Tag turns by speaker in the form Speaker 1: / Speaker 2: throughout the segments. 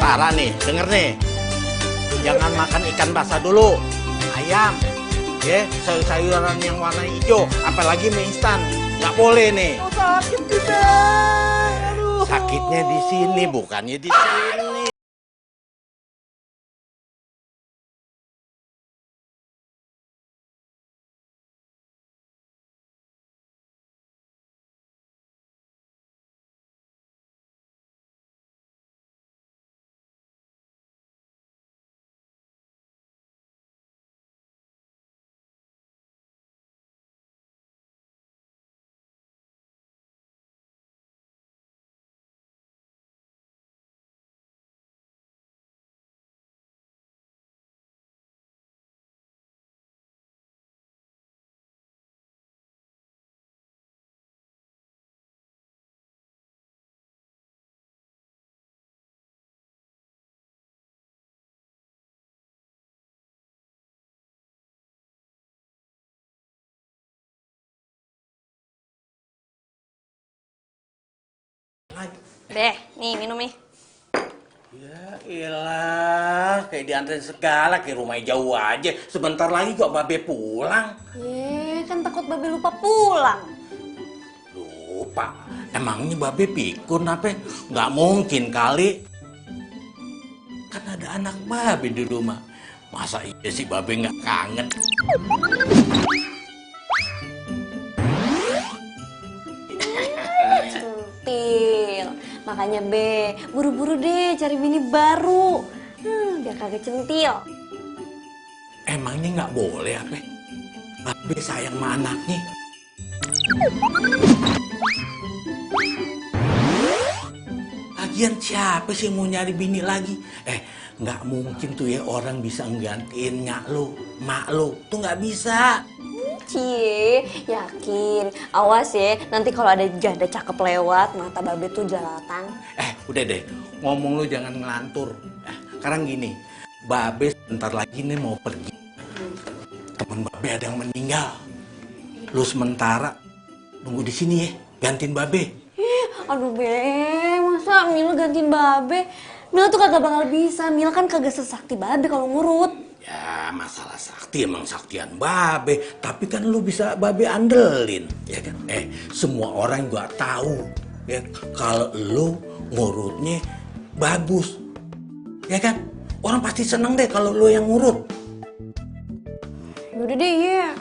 Speaker 1: Sementara nih, denger nih. Jangan makan ikan basah dulu. Ayam. Ya, sayur-sayuran yang warna hijau. Apalagi mie instan. Nggak boleh nih.
Speaker 2: Oh, sakit juga. Aduh.
Speaker 1: Sakitnya di sini, bukannya di sini.
Speaker 3: Be, nih minum nih.
Speaker 1: Ya elah, kayak diantarin segala, kayak rumahnya jauh aja. Sebentar lagi kok Babe pulang.
Speaker 3: Kan takut Babe lupa pulang.
Speaker 1: Lupa? Emangnya Babe pikun apa? Nggak mungkin kali. Kan ada anak Babe di rumah. Masa iya sih Babe nggak kangen?
Speaker 3: Centil. Makanya Be, buru-buru deh cari bini baru. Biar kagak centil.
Speaker 1: Emangnya nggak boleh apa? Babe sayang sama anaknya. Lagian siapa sih mau nyari bini lagi? Nggak mungkin tuh ya orang bisa nggantiin nyak lo, mak lo. Tuh nggak bisa.
Speaker 3: Cie, yakin. Awas ya, nanti kalau ada janda cakep lewat, mata Babe tuh jelalatan.
Speaker 1: Udah deh, ngomong lu jangan ngelantur. Sekarang gini, Babe sebentar lagi nih mau pergi. Temen Babe ada yang meninggal. Lu sementara nunggu di sini ya, gantiin Babe.
Speaker 3: Aduh Be, masa Mila gantiin Babe? Mila tuh kagak bakal bisa, Mila kan kagak sesakti Babe kalau ngurut.
Speaker 1: Ya masalah sakti emang saktian Babe, tapi kan lu bisa Babe andelin, ya kan? Semua orang juga tahu ya kalau lu ngurutnya bagus, ya kan? Orang pasti seneng deh kalau lu yang ngurut.
Speaker 3: Udah deh, iya.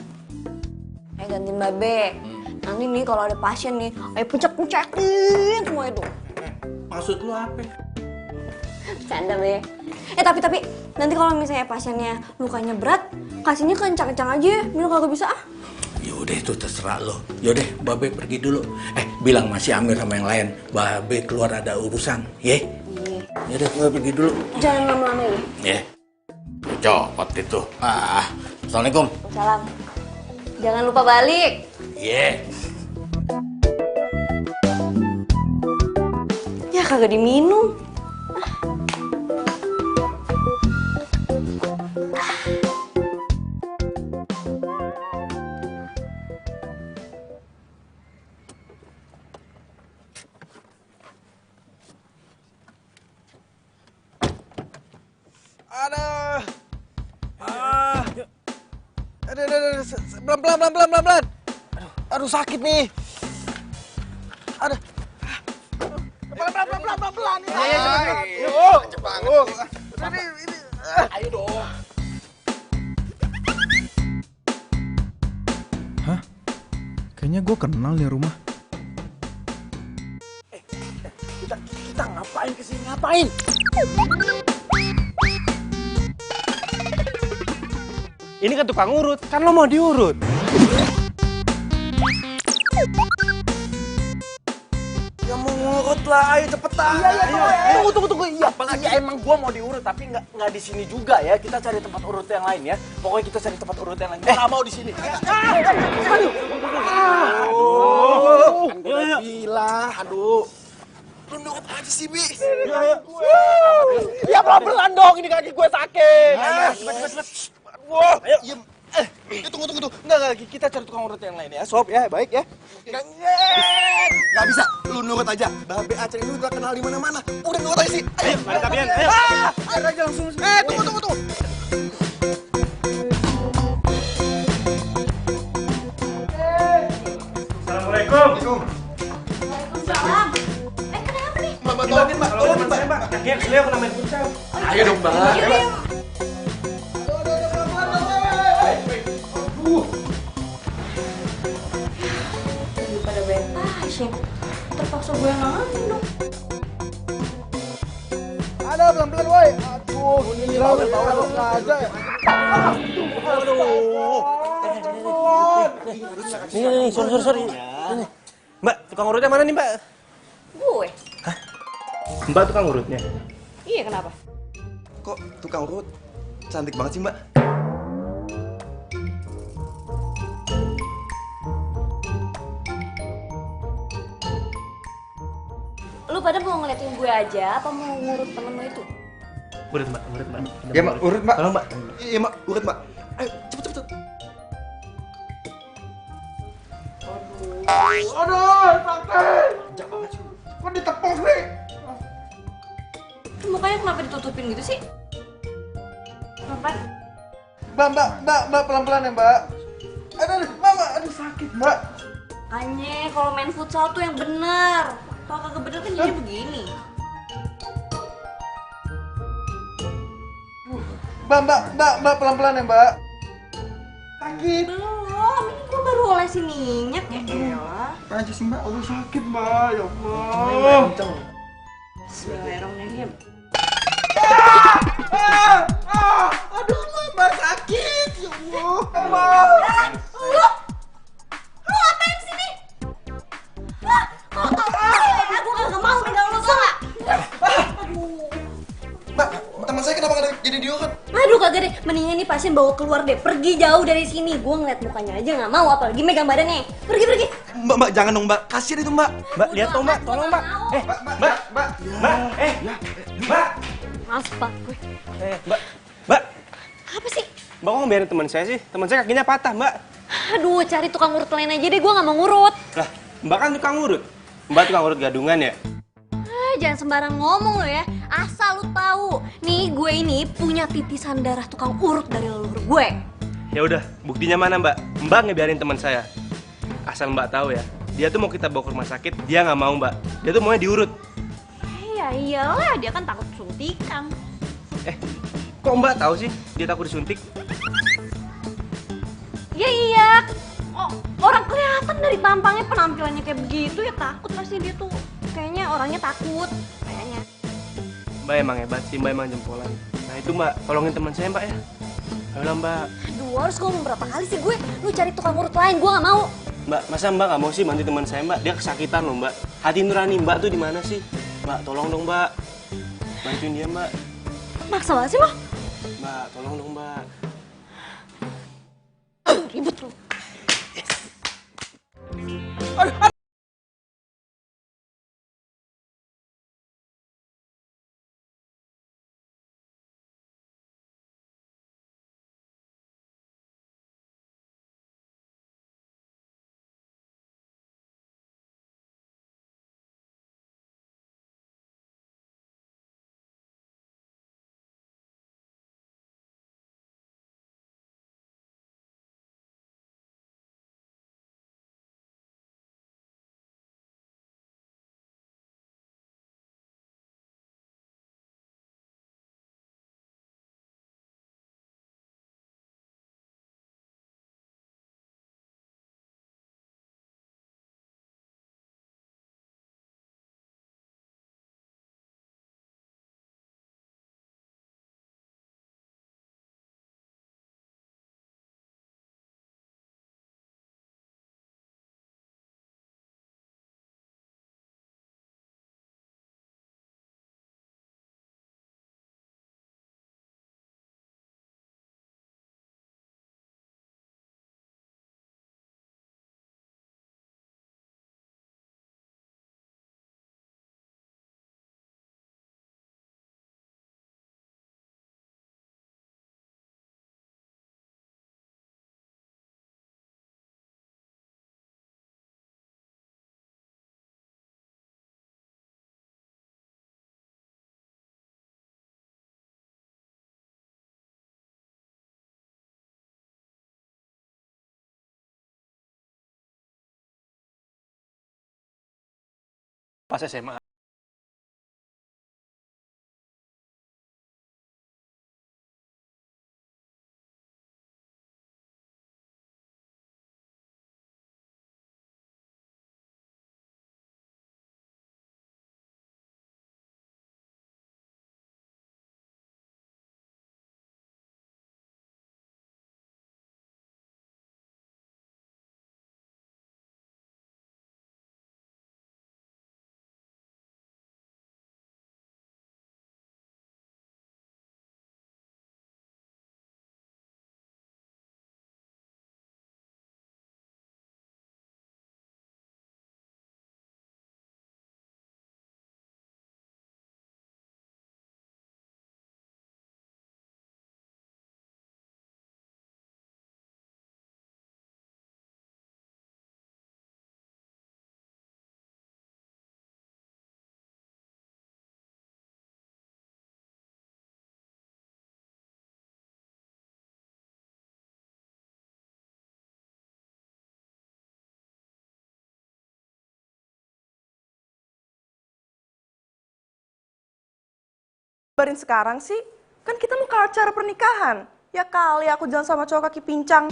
Speaker 3: Gantiin Babe. Nanti nih kalau ada pasien nih, pencet-pencetin semua itu.
Speaker 1: Maksud lu apa?
Speaker 3: Canda Be. Tapi nanti kalau misalnya pasiennya lukanya berat, kasihnya kencang-kencang aja. Mila kagak bisa ah.
Speaker 1: Yaudah itu terserah lo. Yaudah Babe pergi dulu. Bilang masih Amir sama yang lain. Babe keluar ada urusan, ye?
Speaker 3: Iya.
Speaker 1: Yaudah Babe pergi dulu.
Speaker 3: Jangan lama-lama ya.
Speaker 1: Ye. Copot itu. Assalamualaikum.
Speaker 3: Salam. Jangan lupa balik.
Speaker 1: Ye.
Speaker 3: Ya kagak diminum.
Speaker 2: Pelan. Aduh sakit nih. Aduh. Pelan. Iya, cepet banget. Ini. Ayo dong.
Speaker 4: Hah? Kayaknya gue kenal nih rumah.
Speaker 2: Kita ngapain kesini? Ngapain? Ini kan tukang urut, kan lo mau diurut. Ya mau ngurut lah, ayo cepetan. Iya. Tunggu. Iya, apalagi emang gua mau diurut, tapi nggak di sini juga ya. Kita cari tempat urut yang lain ya. Pokoknya kita cari tempat urut yang lain. Gua nggak mau di sini. Aduh. Kan gua bilang, aduh. Lu nurut aja sih, Bi. Ya pelan-pelan dong, ini kaki gue sakit. Cepet. Wah, ayo. Tunggu. Enggak, kita cari tukang urut yang lain ya, Sob ya, baik ya.
Speaker 5: Nggak bisa, lu nurut aja. Babe Aceh ini udah kenal di mana-mana. Udah nurut aja sih. Ayo,
Speaker 2: Ada tapian, ayo. Biar aja langsung.
Speaker 5: tunggu.
Speaker 2: Assalamualaikum.
Speaker 3: Waalaikumsalam. Kenapa nih?
Speaker 5: Mbak, tolongin, Mbak. Tolongin, Mbak.
Speaker 2: Mbak. Kakinya keseliau kena main futsal.
Speaker 5: Ayo dong, Mbak.
Speaker 3: Daripada bayar pasien, terpaksa gue yang nanganin dong.
Speaker 2: Ada pelan-pelan, woi. Aduh, gila udah tahu aja ya. Nih, sorry. Ini. Mbak, tukang urutnya mana nih, Mbak?
Speaker 3: Gue?
Speaker 2: Mbak tukang urutnya.
Speaker 3: Iya, kenapa?
Speaker 5: Kok tukang urut cantik banget sih, Mbak?
Speaker 3: Lu pada mau ngeliatin gue aja, apa mau ngurut temen lu itu?
Speaker 2: Urut, Mbak.
Speaker 5: Ya, Mbak. Urut, Mbak.
Speaker 2: Tolong, Mbak.
Speaker 5: Iya, Mbak. Urut, Mbak. Ayo, cepet.
Speaker 2: Aduh, sakit. Kok ditepok nih?
Speaker 3: Mukanya kenapa ditutupin gitu sih? Kenapa?
Speaker 2: Mbak, pelan-pelan ya, Mbak. Aduh, sakit, Mbak.
Speaker 3: Makanya kalau main futsal tuh yang bener. Kalau kagak bener kan jadi begini.
Speaker 2: Mbak, pelan-pelan ya, Mbak. Sakit.
Speaker 3: Belum, ini gue baru olesin minyak ya elah.
Speaker 2: Aja sih, Mbak. Aduh, sakit, Mbak. Ya Allah.
Speaker 3: Bismillahirrahmanirrahim.
Speaker 2: Aduh, Mbak sakit. Ya Allah.
Speaker 3: Lu ngapain sini? Aku kagak mau pegang lu, tau gak?
Speaker 5: Mbak, teman saya kenapa nggak jadi diurut?
Speaker 3: Aduh kagak deh, mendingan nih pasien bawa keluar deh. Pergi jauh dari sini. Gue ngeliat mukanya aja gak mau, apalagi megang badannya. Pergi.
Speaker 5: Mbak, jangan dong, Mbak. Kasihan itu, Mbak.
Speaker 2: Mbak, lihat dong, Mbak. Tolong, Mbak. Mbak. Mbak.
Speaker 3: Maaf pak gue.
Speaker 2: Mbak.
Speaker 3: Apa sih?
Speaker 2: Mbak kok ngebiarin teman saya sih? Teman saya kakinya patah, Mbak.
Speaker 3: Aduh, cari tukang urut lain aja deh. Gue gak mau ngurut.
Speaker 2: Lah, Mbak kan tukang urut. Mbak tukang urut gadungan ya?
Speaker 3: Jangan sembarang ngomong lo ya. Asal lu tahu, nih gue ini punya titisan darah tukang urut dari leluhur gue.
Speaker 2: Ya udah, buktinya mana, Mbak? Mbak ngebiarin teman saya. Asal Mbak tahu ya, dia tuh mau kita bawa ke rumah sakit, dia nggak mau, Mbak. Dia tuh maunya diurut.
Speaker 3: Ya iyalah, dia kan takut suntikan.
Speaker 2: Kok Mbak tahu sih dia takut disuntik?
Speaker 3: Ya iya. Oh, orang kelihatan dari tampangnya, penampilannya kayak begitu ya takut pasti dia tuh. Kayaknya orangnya takut. Kayaknya.
Speaker 2: Mbak emang hebat sih, Mbak emang jempolan. Nah itu Mbak, tolongin teman saya, Mbak ya. Ayolah, Mbak.
Speaker 3: Aduh, harus ngomong berapa kali sih gue? Lu cari tukang urut lain, gue gak mau.
Speaker 2: Mbak, masa Mbak nggak mau sih bantu teman saya, Mbak? Dia kesakitan loh, Mbak. Hati nurani Mbak tuh di mana sih? Mbak, tolong dong, Mbak. Bantuin dia, Mbak.
Speaker 3: Maksa banget sih lo.
Speaker 2: Mbak, tolong dong, Mbak.
Speaker 3: Ribet lu.
Speaker 2: pas SMA.
Speaker 6: Barin sekarang sih, kan kita mau ke acara pernikahan. Ya kali aku jalan sama cowok kaki pincang.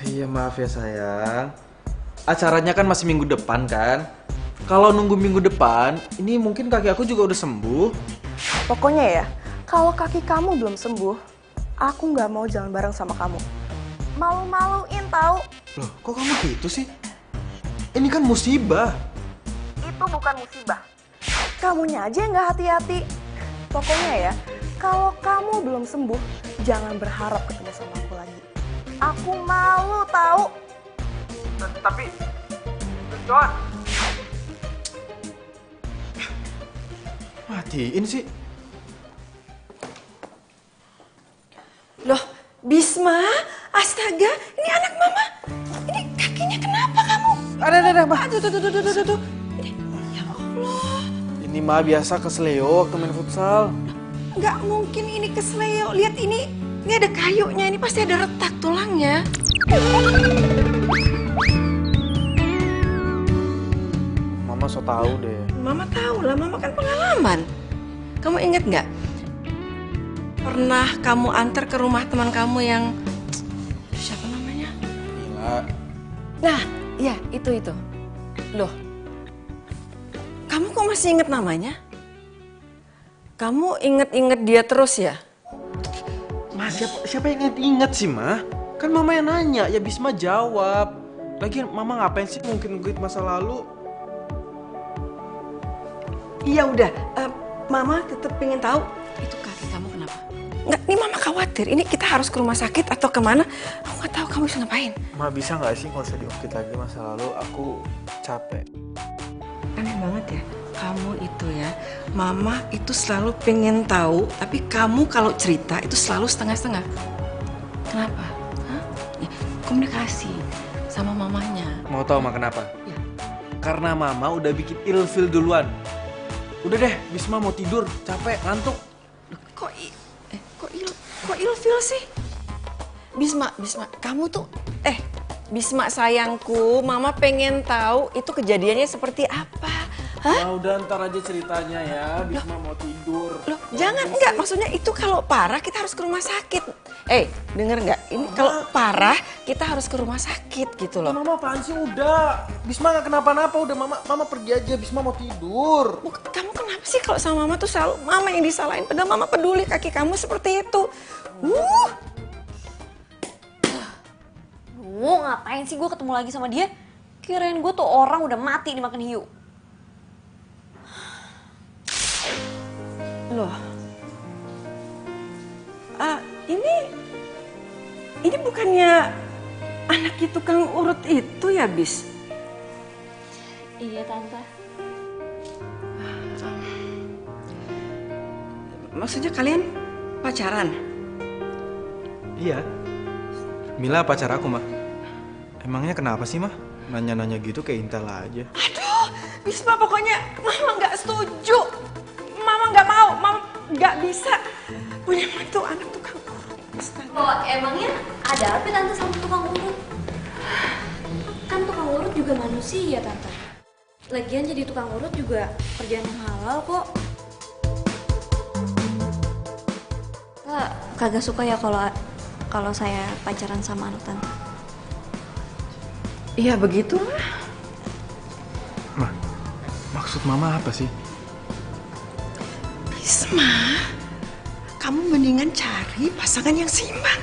Speaker 4: Iya maaf ya sayang. Acaranya kan masih minggu depan kan? Kalau nunggu minggu depan, ini mungkin kaki aku juga udah sembuh.
Speaker 6: Pokoknya ya, kalau kaki kamu belum sembuh, aku nggak mau jalan bareng sama kamu. Malu-maluin tahu?
Speaker 4: Loh, kok kamu gitu sih? Ini kan musibah.
Speaker 6: Itu bukan musibah. Kamunya aja yang nggak hati-hati. Pokoknya ya, kalau kamu belum sembuh, jangan berharap ketemu sama aku lagi. Aku malu tahu.
Speaker 4: Tapi, Joan. Matiin sih.
Speaker 6: Loh, Bisma, astaga, ini anak mama. Ini kakinya kenapa kamu?
Speaker 4: Ada, Ma.
Speaker 6: Aduh. Ya Allah.
Speaker 4: Ini mah biasa kesleo waktu main futsal.
Speaker 6: Nggak mungkin ini kesleo. Lihat ini ada kayunya. Ini pasti ada retak tulangnya.
Speaker 4: Mama so tahu deh.
Speaker 6: Mama tahu lah, mama kan pengalaman. Kamu inget nggak? Pernah kamu antar ke rumah teman kamu yang siapa namanya?
Speaker 4: Mila.
Speaker 6: Nah, iya itu. Loh, kamu kok masih inget namanya? Kamu inget-inget dia terus ya?
Speaker 4: Ma, siapa yang inget sih, Ma? Kan Mama yang nanya, ya Bisma jawab. Lagian Mama ngapain sih mungkin masa lalu?
Speaker 6: Iya udah, Mama tetap pengen tahu itu kaki kamu kenapa? Nggak, ini Mama khawatir. Ini kita harus ke rumah sakit atau kemana? Aku nggak tahu kamu bisa ngapain.
Speaker 4: Ma, bisa nggak sih nggak usah diungkit lagi masa lalu? Aku capek.
Speaker 6: Aneh banget ya, kamu itu ya, Mama itu selalu pengen tahu, tapi kamu kalau cerita itu selalu setengah-setengah. Kenapa? Hah? Ya, komunikasi sama mamanya.
Speaker 4: Mau tahu Ma kenapa?
Speaker 6: Ya.
Speaker 4: Karena Mama udah bikin ilfil duluan. Udah deh, Bisma mau tidur, capek, ngantuk.
Speaker 6: Kok ilfil sih? Bisma, kamu tuh, Bisma sayangku, Mama pengen tahu itu kejadiannya seperti apa. Hah?
Speaker 4: Nah, udah ntar aja ceritanya ya, Bisma mau tidur.
Speaker 6: Loh, jangan, enggak. Maksudnya itu kalau parah kita harus ke rumah sakit. Denger nggak? Ini kalau parah kita harus ke rumah sakit gitu loh.
Speaker 4: Mama apaan sih udah? Bisma nggak kenapa-napa, udah Mama pergi aja, Bisma mau tidur.
Speaker 6: Kamu kenapa sih kalau sama Mama tuh selalu Mama yang disalahin? Padahal Mama peduli kaki kamu seperti itu.
Speaker 3: Ngapain sih gue ketemu lagi sama dia? Kirain gue tuh orang udah mati dimakan hiu.
Speaker 6: Loh. Ini bukannya anaknya tukang urut itu ya, Bis?
Speaker 3: Iya, Tante.
Speaker 6: Maksudnya kalian pacaran?
Speaker 4: Iya. Mila pacar aku, Ma. Emangnya kenapa sih, Ma? Nanya-nanya gitu kayak intel aja.
Speaker 6: Aduh, Bisma pokoknya Mama nggak setuju. Mama nggak mau, Mama nggak bisa punya mantu anak tukang urut. Astaga.
Speaker 3: Oh, emangnya ada apa Tante sama tukang urut? juga manusia, Tante. Lagian jadi tukang urut juga kerjaan yang halal kok. Kagak suka ya kalau saya pacaran sama anak Tante.
Speaker 6: Iya begitulah.
Speaker 4: Maksud Mama apa sih?
Speaker 6: Bisma, kamu mendingan cari pasangan yang seimbang.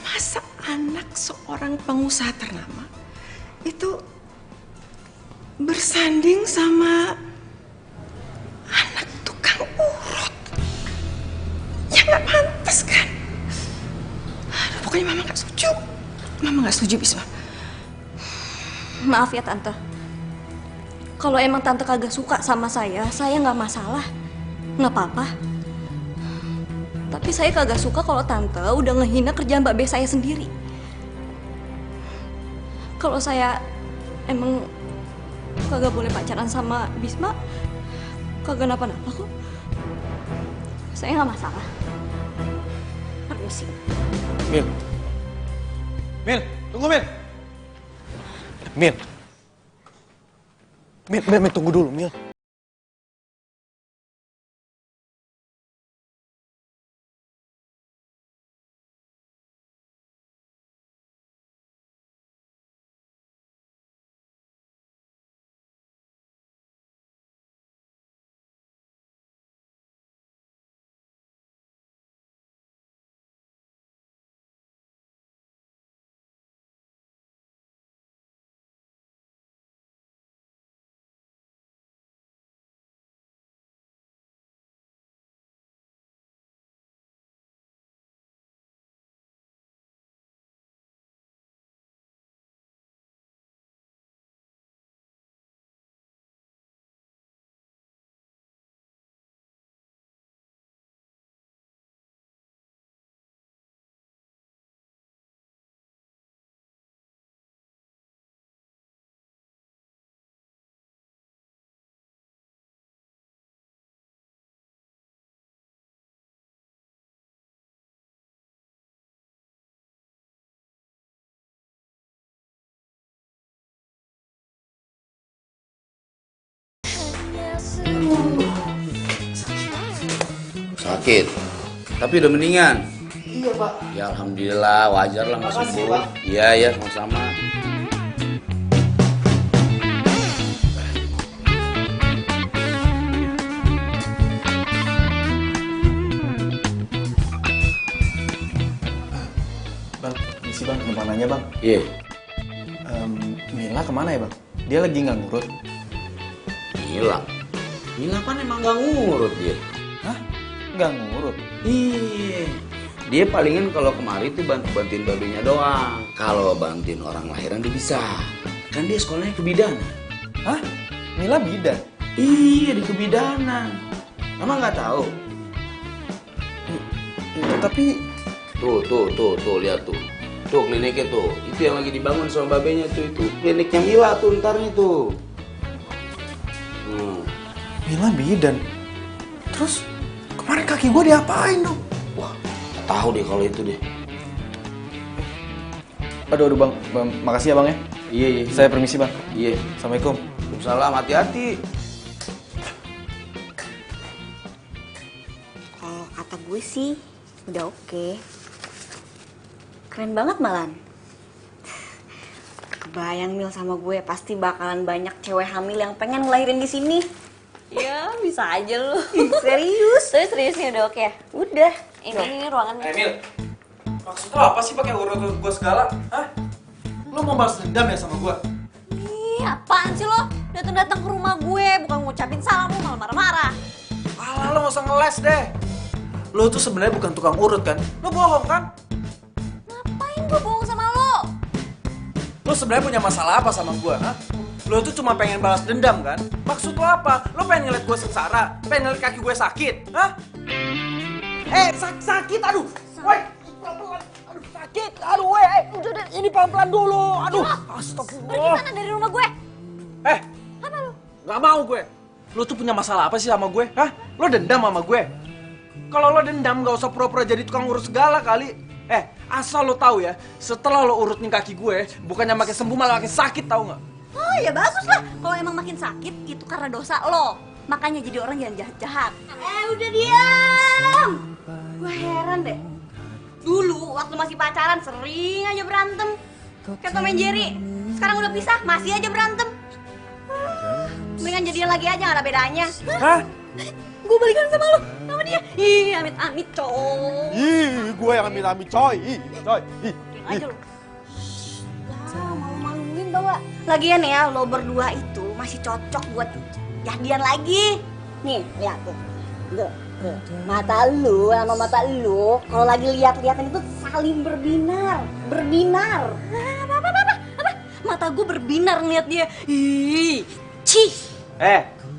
Speaker 6: Masa anak seorang pengusaha ternama itu bersanding sama anak tukang urut? Ya nggak pantas kan? Aduh, pokoknya Mama nggak setuju. Mama nggak setuju, Bisma.
Speaker 3: Maaf ya Tante. Kalau emang Tante kagak suka sama saya nggak masalah. Nggak apa-apa. Tapi saya kagak suka kalau Tante udah ngehina kerjaan Mbak Be saya sendiri. Kalau saya emang kagak boleh pacaran sama Bisma, kagak napa-napa kok. Saya nggak masalah. Permisi.
Speaker 2: Mil. Mil, tunggu Mil. Mil. Mil, tunggu dulu, Mil.
Speaker 1: Sakit, tapi udah mendingan.
Speaker 5: Iya, Pak.
Speaker 1: Ya alhamdulillah, wajar lah nggak
Speaker 5: Makasih,
Speaker 1: sembuh.
Speaker 5: Pak.
Speaker 1: Iya ya, sama-sama.
Speaker 2: Bang, misi Bang, numpang nanya Bang.
Speaker 1: Iya.
Speaker 2: Mila kemana ya Bang? Dia lagi nggak ngurut.
Speaker 1: Mila kan emang nggak ngurut dia.
Speaker 2: Hah? Nggak ngurut?
Speaker 1: Iya. Dia palingan kalau kemari tuh bantuin babinya doang. Kalau bantuin orang lahiran dia bisa. Kan dia sekolahnya kebidanan.
Speaker 2: Hah? Mila bidan?
Speaker 1: Iya, di kebidanan. Emang nggak tahu?
Speaker 2: Tapi
Speaker 1: Tuh, lihat tuh. Tuh kliniknya tuh. Itu yang lagi dibangun sama babenya tuh itu. Kliniknya Mila tuh ntar nih tuh.
Speaker 2: Mila bidan? Terus kemarin kaki gue diapain dong?
Speaker 1: Wah, nggak tahu deh kalau itu deh.
Speaker 2: Aduh Bang, makasih ya Bang ya.
Speaker 1: Iya.
Speaker 2: Saya permisi Bang.
Speaker 1: Iya.
Speaker 2: Assalamualaikum.
Speaker 1: Waalaikumsalam, hati-hati.
Speaker 3: Kalau kata gue sih udah oke. Keren banget malan. Kebayang Mil sama gue pasti bakalan banyak cewek hamil yang pengen ngelahirin di sini. Ya bisa aja lu. Serius? Seriusnya udah oke ya? Udah. Ini ruangannya.
Speaker 4: Mil, maksud lo apa sih pakai urut gue segala? Hah? Lo mau balas dendam ya sama gue?
Speaker 3: Ih, apaan sih lo? Datang-datang ke rumah gue bukan ngucapin salam, lo malah marah-marah.
Speaker 4: Alah, lo gak usah ngeles deh. Lo tuh sebenarnya bukan tukang urut kan? Lo bohong kan?
Speaker 3: Ngapain gue bohong sama lo?
Speaker 4: Lo sebenarnya punya masalah apa sama gue, ha? Lo tuh cuma pengen balas dendam kan? Maksud lo apa? Lo pengen ngeliat gue sengsara? Pengen ngeliat kaki gue sakit? Hah? Sakit, aduh! Woi, pelan-pelan! Aduh, sakit! Aduh, woi! Udah, ini pelan-pelan dulu! Aduh!
Speaker 3: Pergi
Speaker 4: Astagfirullah!
Speaker 3: mana dari rumah gue? Apa lo?
Speaker 4: Gak mau gue! Lo tuh punya masalah apa sih sama gue? Hah? Lo dendam sama gue? Kalau lo dendam gak usah pura-pura jadi tukang urut segala kali. Asal lo tahu ya, setelah lo urutin kaki gue, bukannya makin sembuh malah makin sakit, tahu nggak?
Speaker 3: Oh ya bagus lah. Kalau emang makin sakit itu karena dosa lo. Makanya jadi orang yang jahat-jahat. Udah diam. Gue heran deh. Dulu waktu masih pacaran sering aja berantem. Kayak Tom and Jerry. Sekarang udah pisah masih aja berantem. Mendingan jadian lagi aja, gak ada bedanya.
Speaker 2: Hah?
Speaker 3: Gue balikan sama lo, sama dia. Ih, amit-amit coy.
Speaker 5: Ih, gue yang amit-amit coy. Coy.
Speaker 3: Diam aja lo. Ya, malu-maluin tau gak? Lagian ya, lo berdua itu masih cocok buat jadian lagi. Nih, lihat tuh. Tuh. Mata lu sama mata lu kalau lagi lihat-lihatan itu saling berbinar. Apa? Mata gue berbinar ngeliat dia. Ih, cih.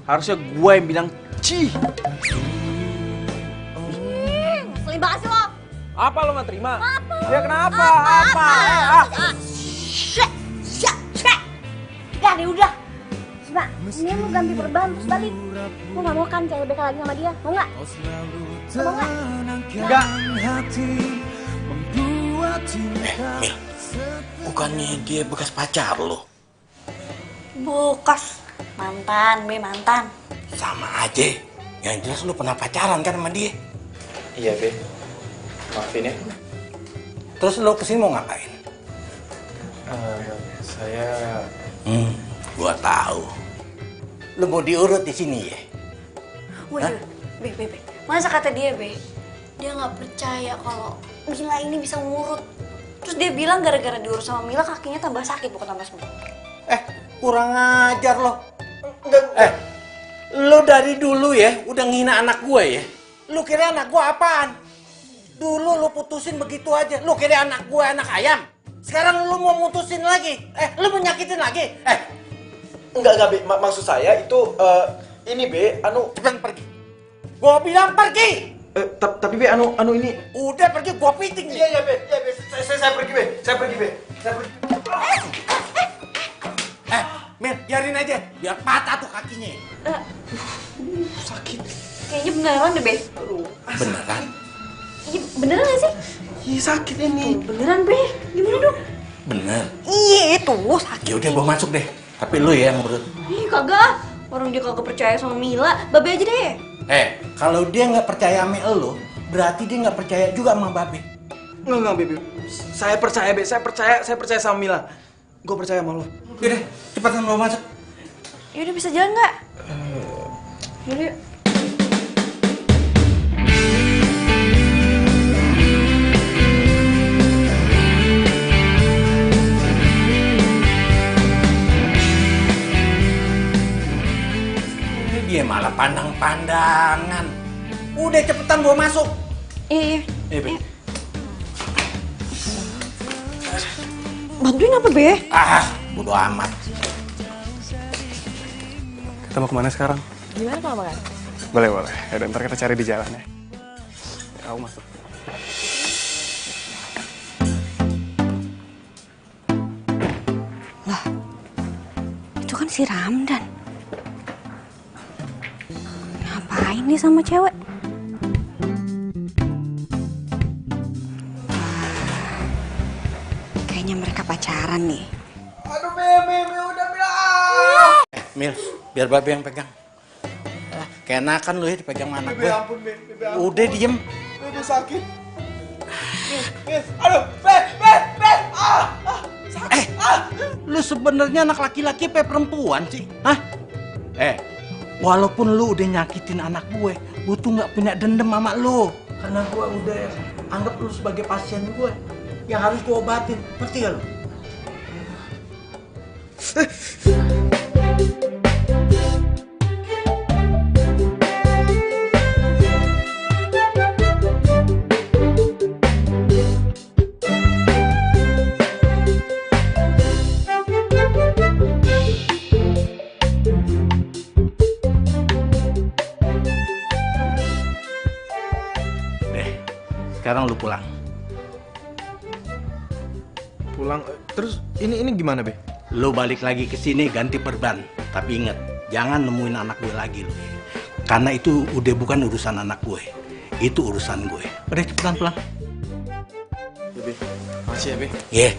Speaker 2: Harusnya gue yang bilang cih.
Speaker 3: Ngeselin banget sih lo.
Speaker 2: Apa lo gak terima?
Speaker 3: Apa?
Speaker 2: Ya kenapa? Apa?
Speaker 3: Udah deh, udah. Coba, ini lu ganti perban terus balik. Lu gak mau kan cewek BK lagi sama dia? Mau gak? Mau gak?
Speaker 2: Enggak.
Speaker 1: Mil, bukannya dia bekas pacar lo?
Speaker 3: Bukas. Mantan.
Speaker 1: Sama aja. Yang jelas lu pernah pacaran kan sama dia.
Speaker 4: Iya, Be. Maafin ya.
Speaker 1: Terus lu kesini mau ngapain?
Speaker 4: Saya...
Speaker 1: Gua tahu. Lu mau diurut di sini ya?
Speaker 3: Wih, Be. Masa kata dia, Be? Dia gak percaya kalau Mila ini bisa ngurut. Terus dia bilang gara-gara diurut sama Mila kakinya tambah sakit bukan tambah sembuh.
Speaker 1: Kurang ajar lo. Lu dari dulu ya udah ngina anak gue ya. Lu kira anak gue apaan? Dulu lu putusin begitu aja. Lu kira anak gue anak ayam. Sekarang lu mau mutusin lagi. Lu mau nyakitin lagi.
Speaker 4: Enggak, Be. Maksud saya itu, ini, Be,
Speaker 1: Cepetan pergi. Gua bilang pergi.
Speaker 4: tapi Be, ini...
Speaker 1: Udah pergi, gua piting nih.
Speaker 4: Iya, Be. Saya pergi, Be. Saya pergi.
Speaker 1: Mil, biarin aja. Biar patah tuh kakinya.
Speaker 4: Sakit.
Speaker 3: Kayaknya beneran deh, Be.
Speaker 1: Beneran?
Speaker 3: Iya, beneran gak sih?
Speaker 4: Iya, sakit ini.
Speaker 3: Beneran, Be. Gimana dong?
Speaker 1: Bener.
Speaker 3: Iya, itu sakit.
Speaker 1: Ya udah gua masuk deh. Tapi lu ya yang ngurut.
Speaker 3: Ih, kagak. Orang dia kagak percaya sama Mila. Babe aja deh.
Speaker 1: Kalau dia nggak percaya sama lu, berarti dia nggak percaya juga sama Babe.
Speaker 4: Enggak, Be. Saya percaya, Be. Saya percaya sama Mila. Gue percaya sama lo.
Speaker 1: Yaudah, cepetan lo masuk.
Speaker 3: Yaudah, bisa jalan nggak? Yaudah, yuk.
Speaker 1: Dia malah pandang-pandangan. Udah cepetan bawa masuk.
Speaker 3: Iya.
Speaker 1: Be.
Speaker 3: Bantuin apa, Be?
Speaker 1: Bodo amat.
Speaker 7: Kita mau kemana sekarang?
Speaker 3: Gimana kalau makan?
Speaker 7: Boleh. Yaudah, ntar kita cari di jalan ya. Aku masuk.
Speaker 3: Lah, itu kan si Ramdan. Ngapain nih sama cewek? Kayaknya mereka pacaran nih.
Speaker 4: Aduh, Be, udah bilang.
Speaker 1: Mil, biar Babe yang pegang. Keenakan lu ya dipegang sama anak gue.
Speaker 4: Ampun, Be.
Speaker 1: Udah diem.
Speaker 4: Be, sakit. Aduh, Be. Sakit.
Speaker 1: Lu sebenarnya anak laki-laki apa perempuan sih? Hah? Walaupun lu udah nyakitin anak gue tuh nggak punya dendam sama lu. Karena gue udah anggap lu sebagai pasien gue yang harus gue obatin. Ngerti gak lu? Sekarang lu pulang.
Speaker 7: Pulang, terus ini gimana, Be?
Speaker 1: Lu balik lagi ke sini ganti perban. Tapi inget, jangan nemuin anak gue lagi lu. Karena itu udah bukan urusan anak gue. Itu urusan gue. Udah cepetan pulang.
Speaker 4: Be, makasih ya, Be.
Speaker 1: Iya.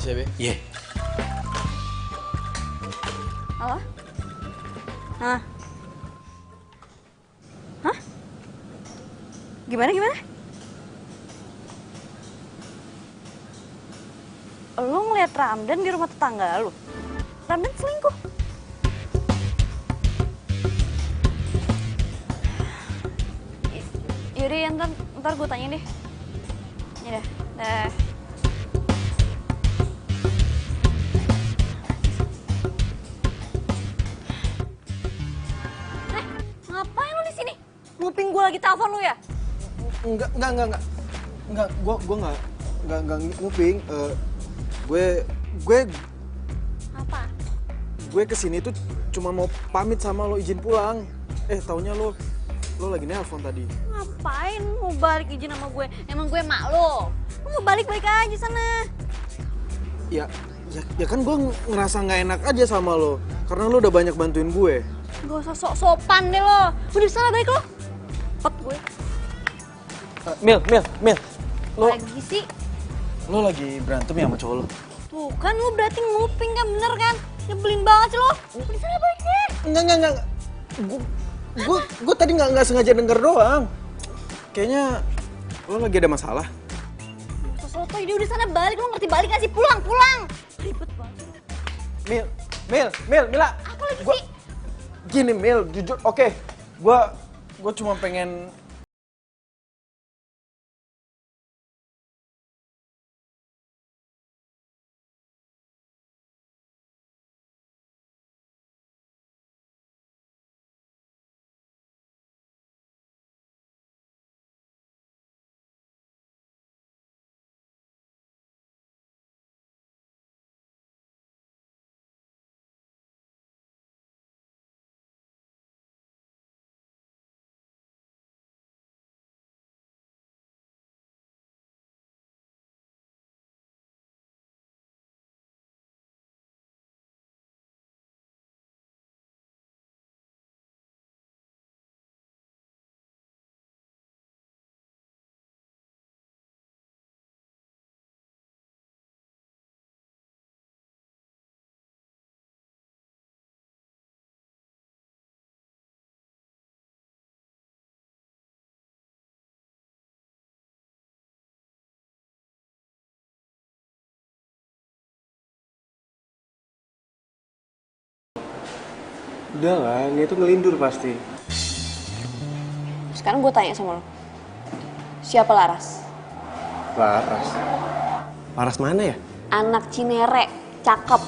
Speaker 4: Makasih ya, Be.
Speaker 1: Iya.
Speaker 3: Halo? Hah? Hah? Gimana? Lu ngeliat Ramdan di rumah tetangga lu? Ramdan selingkuh? Yaudah ya, ntar gue tanya deh. Ya dah. Ngapain lu di sini? Nguping gue lagi telepon lu ya?
Speaker 4: Enggak. Gue enggak nguping. Gue
Speaker 3: Apa?
Speaker 4: gue kesini tuh cuma mau pamit sama lo, izin pulang. Taunya lo lagi nelpon tadi.
Speaker 3: Ngapain mau balik izin sama gue? Emang gue mak lo? Lu mau balik-balik aja sana.
Speaker 4: Ya kan gue ngerasa nggak enak aja sama lo, karena lo udah banyak bantuin gue.
Speaker 3: Gak usah sok-sopan deh lo. Udah sana balik lo. Cepet gue.
Speaker 4: Mil. Lo
Speaker 3: Lagi sih.
Speaker 4: lagi berantem ya sama cowok lo?
Speaker 3: Tuh kan lu berarti nguping kan, bener kan? Nyebelin banget sih lo. Udah sana balik deh.
Speaker 4: Enggak. Gue tadi nggak sengaja denger doang. Kayaknya lo lagi ada masalah.
Speaker 3: Soto, udah sana balik. Lo ngerti balik gak sih? Pulang. Ribet banget.
Speaker 4: Mila.
Speaker 3: Apa lagi sih?
Speaker 4: Gini Mil, jujur, oke. Gue cuma pengen.
Speaker 7: Udah lah, ini tuh ngelindur pasti.
Speaker 3: Sekarang gue tanya sama lo. Siapa Laras?
Speaker 7: Laras mana ya?
Speaker 3: Anak Cinere, cakep.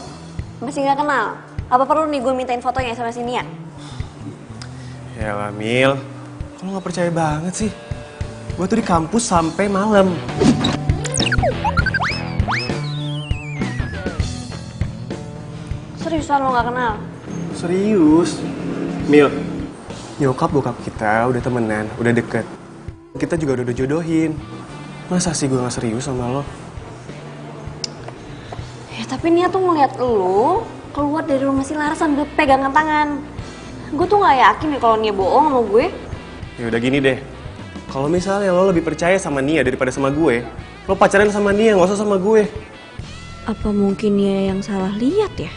Speaker 3: Masih gak kenal? Apa perlu nih gue mintain fotonya sama si Nia?
Speaker 7: Yalah Mil, kok lo gak percaya banget sih? Gue tuh di kampus sampai malam.
Speaker 3: Seriusan lo gak kenal?
Speaker 7: Serius? Mil, nyokap bokap kita udah temenan, udah deket. Kita juga udah jodohin. Masa sih gue gak serius sama lo?
Speaker 3: Ya tapi Nia tuh ngeliat lo keluar dari rumah si Laras sambil pegangan tangan. Gue tuh gak yakin deh kalau Nia bohong sama gue.
Speaker 7: Ya udah gini deh. Kalau misalnya lo lebih percaya sama Nia daripada sama gue, lo pacaran sama Nia, gak usah sama gue.
Speaker 3: Apa mungkin Nia yang salah lihat ya?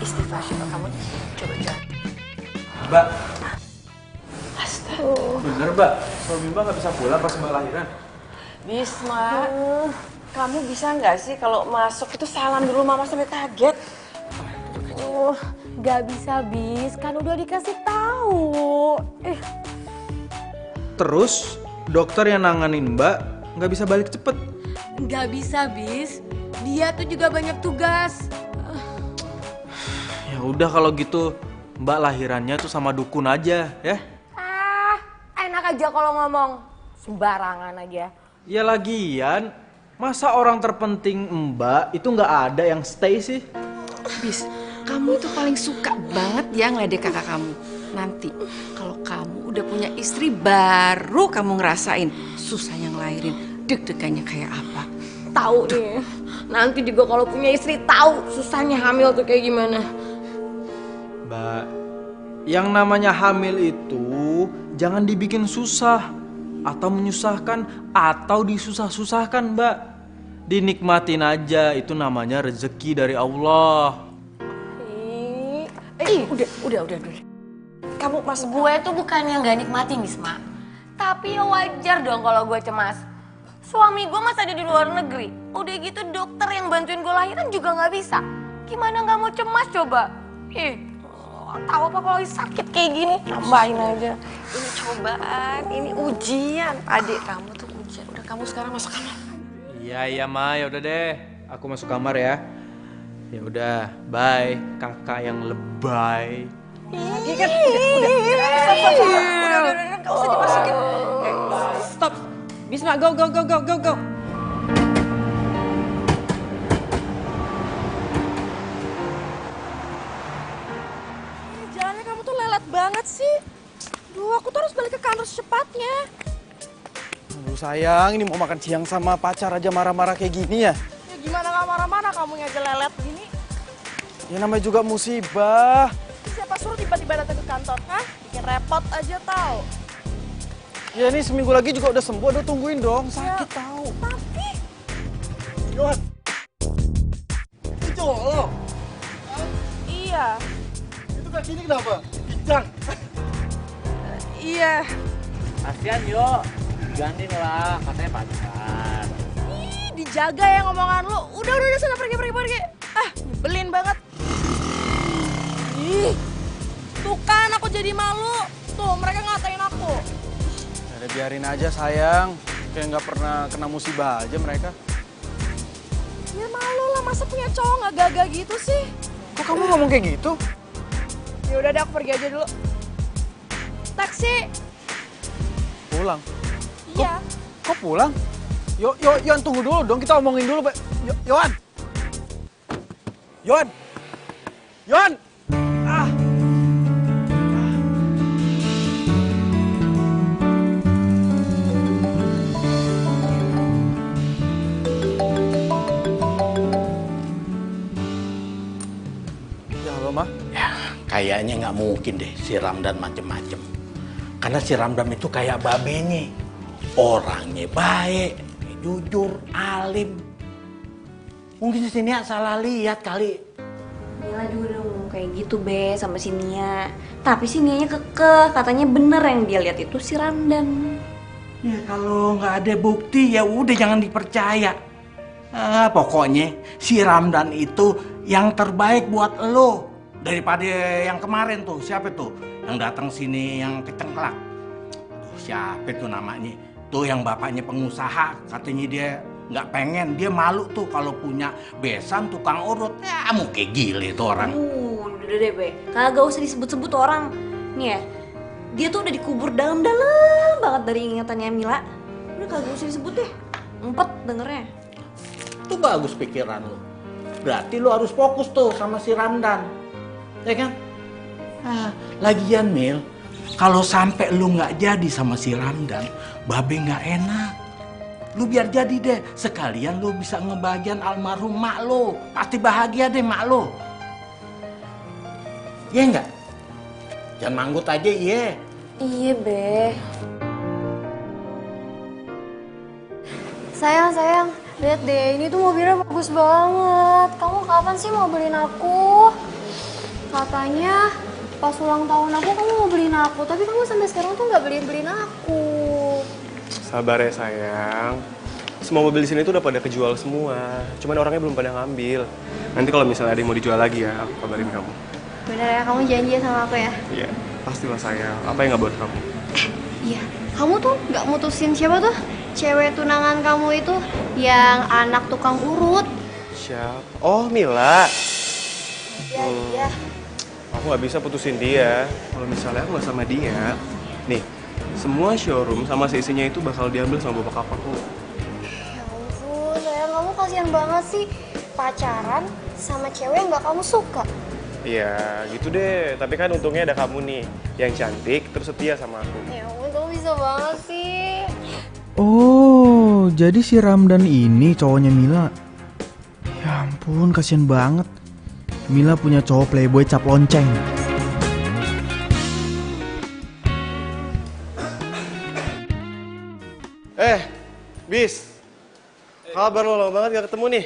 Speaker 6: Istighfar coba kamu coba.
Speaker 4: Mbak. Bener Mbak, suami Mbak nggak bisa pulang pas Mbak lahiran.
Speaker 6: Bisma, kamu bisa nggak sih kalau masuk itu salam dulu, mama sampai kaget.
Speaker 8: Gak bisa bis, kan udah dikasih tahu.
Speaker 4: Terus dokter yang nanganin Mbak nggak bisa balik cepet.
Speaker 8: Gak bisa bis, dia tuh juga banyak tugas.
Speaker 4: Ya udah kalau gitu Mbak lahirannya tuh sama dukun aja ya.
Speaker 8: Enak aja kalau ngomong, sembarangan aja.
Speaker 4: Ya lagian, masa orang terpenting Mbak itu nggak ada yang stay sih?
Speaker 6: Bis, kamu itu paling suka banget ya ngeledek kakak kamu. Nanti kalau kamu udah punya istri baru kamu ngerasain susahnya ngelahirin, deg-degannya kayak apa.
Speaker 8: Tahu nih, nanti juga kalau punya istri tahu susahnya hamil tuh kayak gimana.
Speaker 4: Mbak, yang namanya hamil itu jangan dibikin susah. atau menyusahkan, atau disusah-susahkan, Mbak. Dinikmatin aja, itu namanya rezeki dari Allah.
Speaker 6: Udah. Kamu masuk.
Speaker 8: Gue tuh bukannya nggak nikmatin, Bisma. Tapi ya wajar dong kalau gue cemas. Suami gue masih ada di luar negeri. Udah gitu dokter yang bantuin gue lahiran juga nggak bisa. Gimana nggak mau cemas coba? Tahu apa kalau sakit kayak gini? Tambahin aja.
Speaker 6: Ini cobaan, ini ujian. Adik kamu tuh ujian. Udah, kamu sekarang masuk kamar.
Speaker 4: Iya, Ma, ya udah deh. Aku masuk kamar ya. Ya udah, bye. Kakak yang lebay.
Speaker 6: Lagi kan? Udah, nggak usah dimasukin. Stop. Bisma, go.
Speaker 3: Jalannya kamu tuh lelet banget sih. Duh, aku tuh harus balik ke kantor secepatnya.
Speaker 2: Aduh sayang, ini mau makan siang sama pacar aja marah-marah kayak gini ya?
Speaker 3: Ya gimana gak marah-marah kamu aja lelet gini?
Speaker 2: Ya namanya juga musibah.
Speaker 3: Siapa suruh tiba-tiba datang ke kantor, hah? Bikin repot aja tau.
Speaker 2: Ya ini seminggu lagi juga udah sembuh, udah tungguin dong. Sakit tahu.
Speaker 3: Tapi...
Speaker 5: Yon, itu cowok lo.
Speaker 3: Iya.
Speaker 5: Itu kaki ini kenapa? Pincang.
Speaker 3: Iya.
Speaker 1: Kasian yo, gantiin lah, katanya pacar.
Speaker 3: Ih, dijaga ya ngomongan lu. Udah sana pergi. Ah, nyebelin banget. Ih, tuh kan aku jadi malu. Tuh, mereka ngatain aku.
Speaker 2: Ya biarin aja sayang. Kayak nggak pernah kena musibah aja mereka.
Speaker 3: Ya malu lah, masa punya cowok nggak gagah gitu sih?
Speaker 2: Kok kamu ngomong kayak gitu?
Speaker 3: Ya udah deh, aku pergi aja dulu. Taksi.
Speaker 2: Pulang.
Speaker 3: Iya.
Speaker 2: Kok pulang? Yon, tunggu dulu dong, kita omongin dulu. Yon! Ah! Ya, halo, Ma.
Speaker 1: Ya, kayaknya nggak mungkin deh si Ramdan macem-macem. Karena si Ramdan itu kayak babenya. Orangnya baik, jujur, alim. Mungkin si Nia salah lihat kali.
Speaker 3: Mila juga udah ngomong kayak gitu be sama si Nia. Tapi si Nianya kekeh, katanya bener yang dia lihat itu si Ramdan.
Speaker 1: Ya kalau nggak ada bukti ya udah jangan dipercaya. Pokoknya si Ramdan itu yang terbaik buat lo daripada yang kemarin tuh. Siapa tuh yang datang sini yang kecengklak? Siapa tuh namanya? Tuh yang bapaknya pengusaha, katanya dia nggak pengen, dia malu tuh kalau punya besan tukang urut. Ya mau kayak gile tuh orang.
Speaker 3: Udah deh be, kagak usah disebut-sebut orang. Nih ya, dia tuh udah dikubur dalam-dalam banget dari ingatannya Mila. Udah kagak usah disebut deh, empet dengernya.
Speaker 1: Itu bagus pikiran lo. Berarti lo harus fokus tuh sama si Ramdan, ya kan? Lagian Mil, kalau sampai lo nggak jadi sama si Ramdan, Babe nggak enak. Lu biar jadi deh, sekalian lu bisa ngebahagian almarhum mak lu. Pasti bahagia deh mak lu. Iya enggak? Jangan manggut aja, iya.
Speaker 3: Iya be. Sayang, lihat deh, ini tuh mobilnya bagus banget. Kamu kapan sih mau beliin aku? Katanya pas ulang tahun aku kamu mau beliin aku, tapi kamu sampai sekarang tuh nggak beliin aku.
Speaker 7: Sabar ya sayang. Semua mobil di sini tuh udah pada kejual semua. Cuman orangnya belum pada ngambil. Nanti kalau misalnya ada yang mau dijual lagi ya, aku kabarin kamu.
Speaker 3: Bener ya, kamu janji sama aku ya?
Speaker 7: Iya, pastilah sayang. Apa yang nggak buat kamu?
Speaker 3: Iya, kamu tuh nggak mutusin siapa tuh? Cewek tunangan kamu itu yang anak tukang urut.
Speaker 7: Siapa? Oh, Mila.
Speaker 3: Iya.
Speaker 7: Aku nggak bisa putusin dia. Kalau misalnya aku nggak sama dia, nih, semua showroom sama seisinya itu bakal diambil sama bapak kakakku.
Speaker 3: Ya ampun, sayang, kamu kasihan banget sih. Pacaran sama cewek yang nggak kamu suka.
Speaker 7: Iya, gitu deh. Tapi kan untungnya ada kamu nih, yang cantik terus setia sama aku.
Speaker 3: Ya ampun, kamu bisa banget sih.
Speaker 4: Oh, jadi si Ramdan ini cowoknya Mila. Ya ampun, kasihan banget. Mila punya cowok playboy cap lonceng.
Speaker 7: Bis, kabar lo lama banget gak ketemu nih.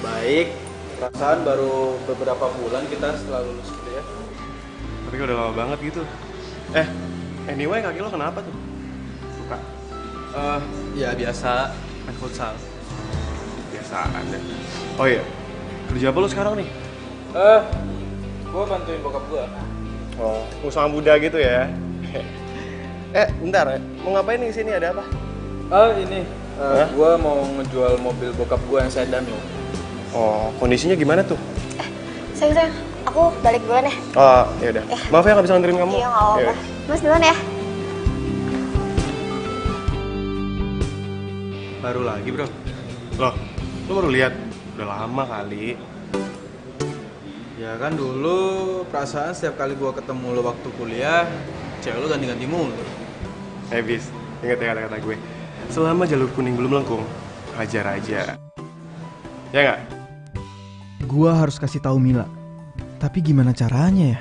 Speaker 4: Baik, perasaan baru beberapa bulan kita setelah lulus kuliah.
Speaker 7: Tapi udah lama banget gitu. Anyway kaki lo kenapa tuh? Suka?
Speaker 4: Ya biasa, main futsal.
Speaker 7: Biasaan deh. Oh iya, kerja apa lo sekarang nih?
Speaker 4: Gue bantuin bokap gue.
Speaker 7: Oh, usaha muda gitu ya? Bentar ya, mau ngapain nih kesini, ada apa?
Speaker 4: Ini, gue mau ngejual mobil bokap gue yang sedan loh.
Speaker 7: Oh, kondisinya gimana tuh?
Speaker 8: Sayang, aku balik duluan ya.
Speaker 7: Oh, yaudah. Maaf ya nggak bisa nganterin kamu.
Speaker 8: Iya, nggak apa-apa.
Speaker 7: Yaudah.
Speaker 8: Mas duluan ya.
Speaker 4: Baru lagi bro.
Speaker 7: Loh, lo baru lihat? Udah lama kali.
Speaker 4: Ya kan dulu perasaan setiap kali gue ketemu lo waktu kuliah, cewek lo ganti-ganti mulu.
Speaker 7: Bis, ingat ya kata-kata gue. Selama jalur kuning belum lengkung, hajar aja. Ya nggak?
Speaker 9: Gua harus kasih tahu Mila. Tapi gimana caranya ya?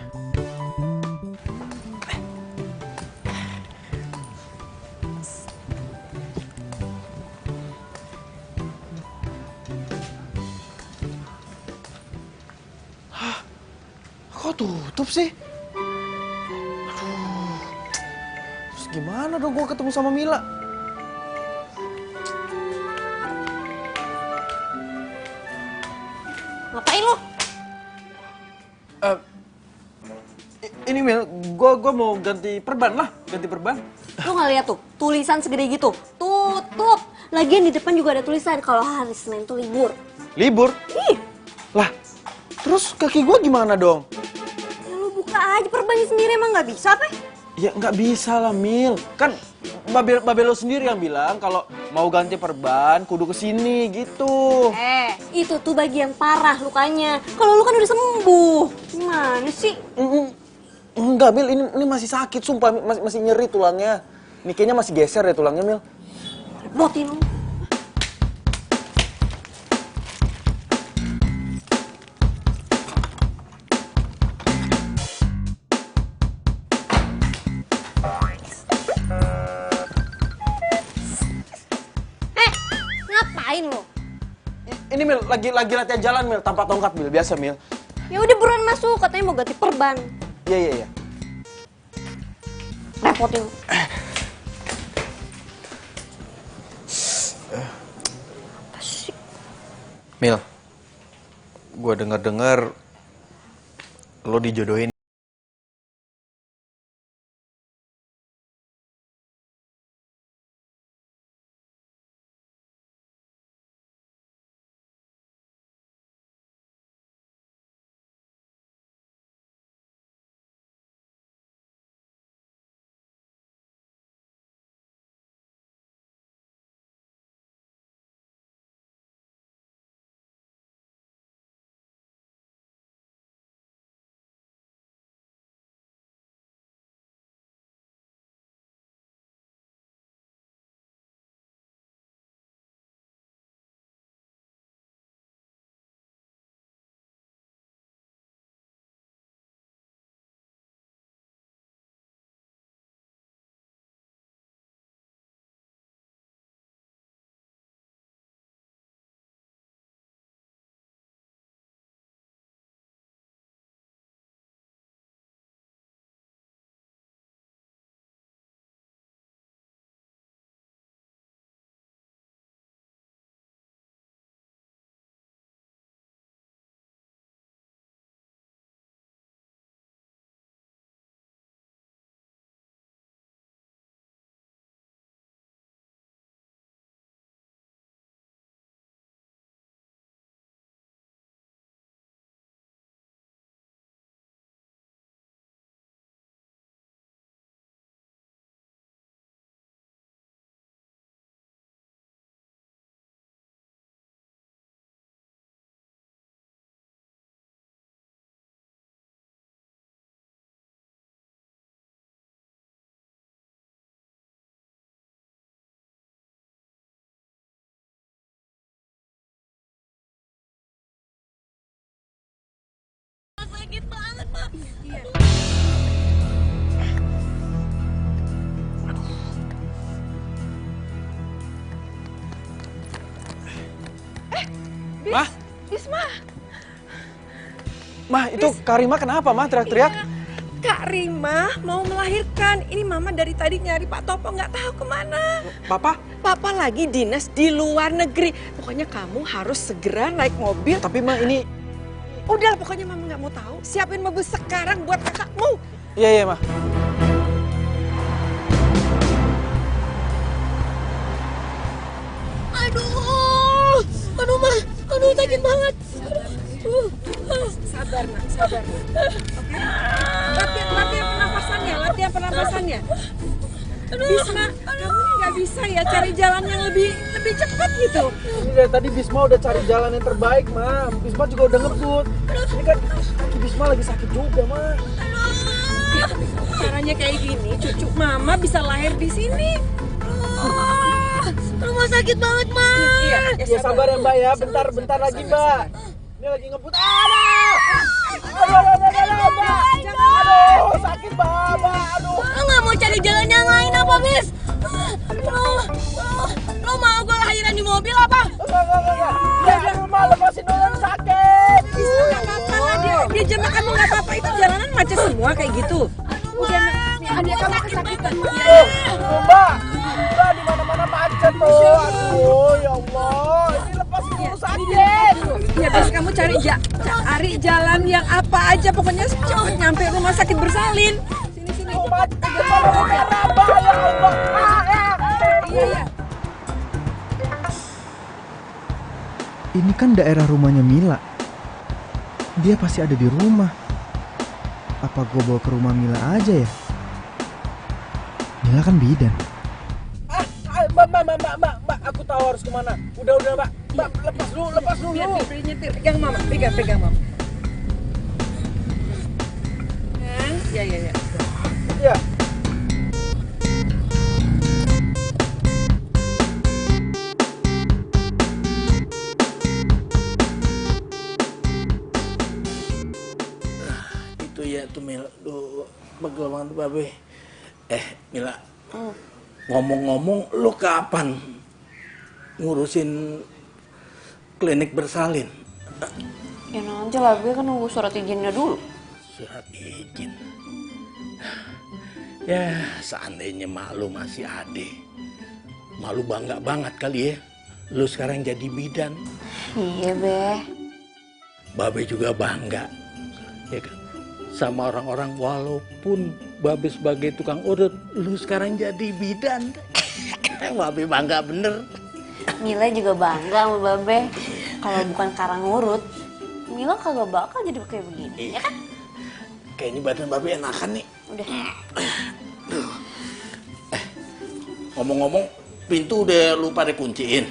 Speaker 2: Kok tutup sih? Aduh. Terus gimana dong gue ketemu sama Mila?
Speaker 3: Ngapain lo?
Speaker 2: Ini Mil, gue mau ganti perban lah, ganti perban.
Speaker 3: Lo nggak lihat tuh tulisan segede gitu? Tutup. Lagian di depan juga ada tulisan kalau hari Senin tuh libur.
Speaker 2: Libur?
Speaker 3: Ih,
Speaker 2: Lah, terus kaki gue gimana dong?
Speaker 3: ya lo buka aja perbannya sendiri, emang nggak bisa apa?
Speaker 2: Ya nggak bisa lah Mil, kan Babel lo sendiri yang bilang kalau mau ganti perban kudu kesini gitu.
Speaker 3: Itu tuh bagian parah lukanya. Kalau lu kan udah sembuh. Gimana sih?
Speaker 2: Enggak Mil, ini masih sakit, sumpah masih nyeri tulangnya. Ini kayaknya masih geser ya tulangnya Mil.
Speaker 3: Botin lu. Ngapain lo?
Speaker 2: Ini Mil, lagi latihan jalan Mil, tanpa tongkat Mil, biasa Mil.
Speaker 3: Ya udah buruan masuk, katanya mau ganti perban.
Speaker 2: Iya.
Speaker 3: Repotin lu. Apa sih?
Speaker 4: Mil, gue denger-dengar lo dijodohin.
Speaker 3: Sakit banget, Mak.
Speaker 4: Mah?
Speaker 6: Bisma.
Speaker 4: Mah, itu Kak Rima kenapa, Mah, teriak-teriak?
Speaker 6: Kak Rima mau melahirkan. Ini Mama dari tadi nyari Pak Topo nggak tahu kemana.
Speaker 4: Papa?
Speaker 6: Papa lagi dinas di luar negeri. Pokoknya kamu harus segera naik mobil.
Speaker 4: Tapi Mah ini...
Speaker 6: Udah, pokoknya Mama nggak mau tahu. Siapin mobil sekarang buat kakakmu.
Speaker 4: Iya, Mah.
Speaker 8: Aduh Ma, aduh sakit banget.
Speaker 6: Sabar, Nak, sabar. Oke? Latihan pernapasannya. Bisma, kamu ini nggak bisa ya cari jalan yang lebih cepat gitu.
Speaker 4: Ini dari tadi Bisma udah cari jalan yang terbaik, Mah. Bisma juga udah ngebut. Ini kan kaki Bisma lagi sakit juga, Mah.
Speaker 6: Caranya kayak gini, cucu Mama bisa lahir di sini.
Speaker 8: Rumah sakit banget, Ma.
Speaker 6: Iya,
Speaker 4: Ya sabar ya, Mbak ya. Bentar lagi, Mbak. Ini lagi ngebut. Aduh, Mbak. Aduh, sakit, Mbak. Aduh.
Speaker 8: Lo nggak mau cari jalan yang lain apa, Bis? Lo mau gue lahiran di mobil apa?
Speaker 4: Enggak. Ya, aduh, Mbak, lepasin dulu, sakit.
Speaker 6: Bisma nggak apa-apa lah, dia jamak kamu nggak apa-apa. Itu jalanan macet semua kayak gitu. Udah, dia kamu kesakitan.
Speaker 4: Mbak, di mana-mana macet tuh. Aduh, ya Allah. Ini lepasin dulu, sakit.
Speaker 6: Ya, Bis, kamu cari jalan yang apa aja. Pokoknya cepet nyampe rumah sakit bersalin. Sini.
Speaker 4: Macet, Mbak, ya Allah.
Speaker 6: Iya.
Speaker 9: Ini kan daerah rumahnya Mila. Dia pasti ada di rumah. Apa gue bawa ke rumah Mila aja ya? Mila kan bidan.
Speaker 4: Mbak, aku tahu harus kemana. Udah, Mbak. Mbak, lepas dulu.
Speaker 6: Biar nyetir. Pegang Mama, pegang Mama. Kan? Ya.
Speaker 4: Ya.
Speaker 1: Itu ya tuh Mila, duh, pegel banget Babe. Mila, ngomong-ngomong, lu kapan ngurusin klinik bersalin?
Speaker 8: Ya nanti lah, gue kan nunggu surat izinnya dulu.
Speaker 1: Surat izin. Ya, seandainya mak lu masih ada, mak lu bangga banget kali ya. Lu sekarang jadi bidan.
Speaker 8: Iya, Be.
Speaker 1: Babe juga bangga, ya kan? Sama orang-orang, walaupun Babe sebagai tukang urut, lu sekarang jadi bidan. Babe bangga bener.
Speaker 8: Mila juga bangga sama Babe. Kalau bukan karang urut, Mila kagak bakal jadi kayak begini, ya kan?
Speaker 1: Kayaknya badan Babe enakan nih.
Speaker 8: Udah.
Speaker 1: Ngomong-ngomong, pintu udah lu pada kunciin?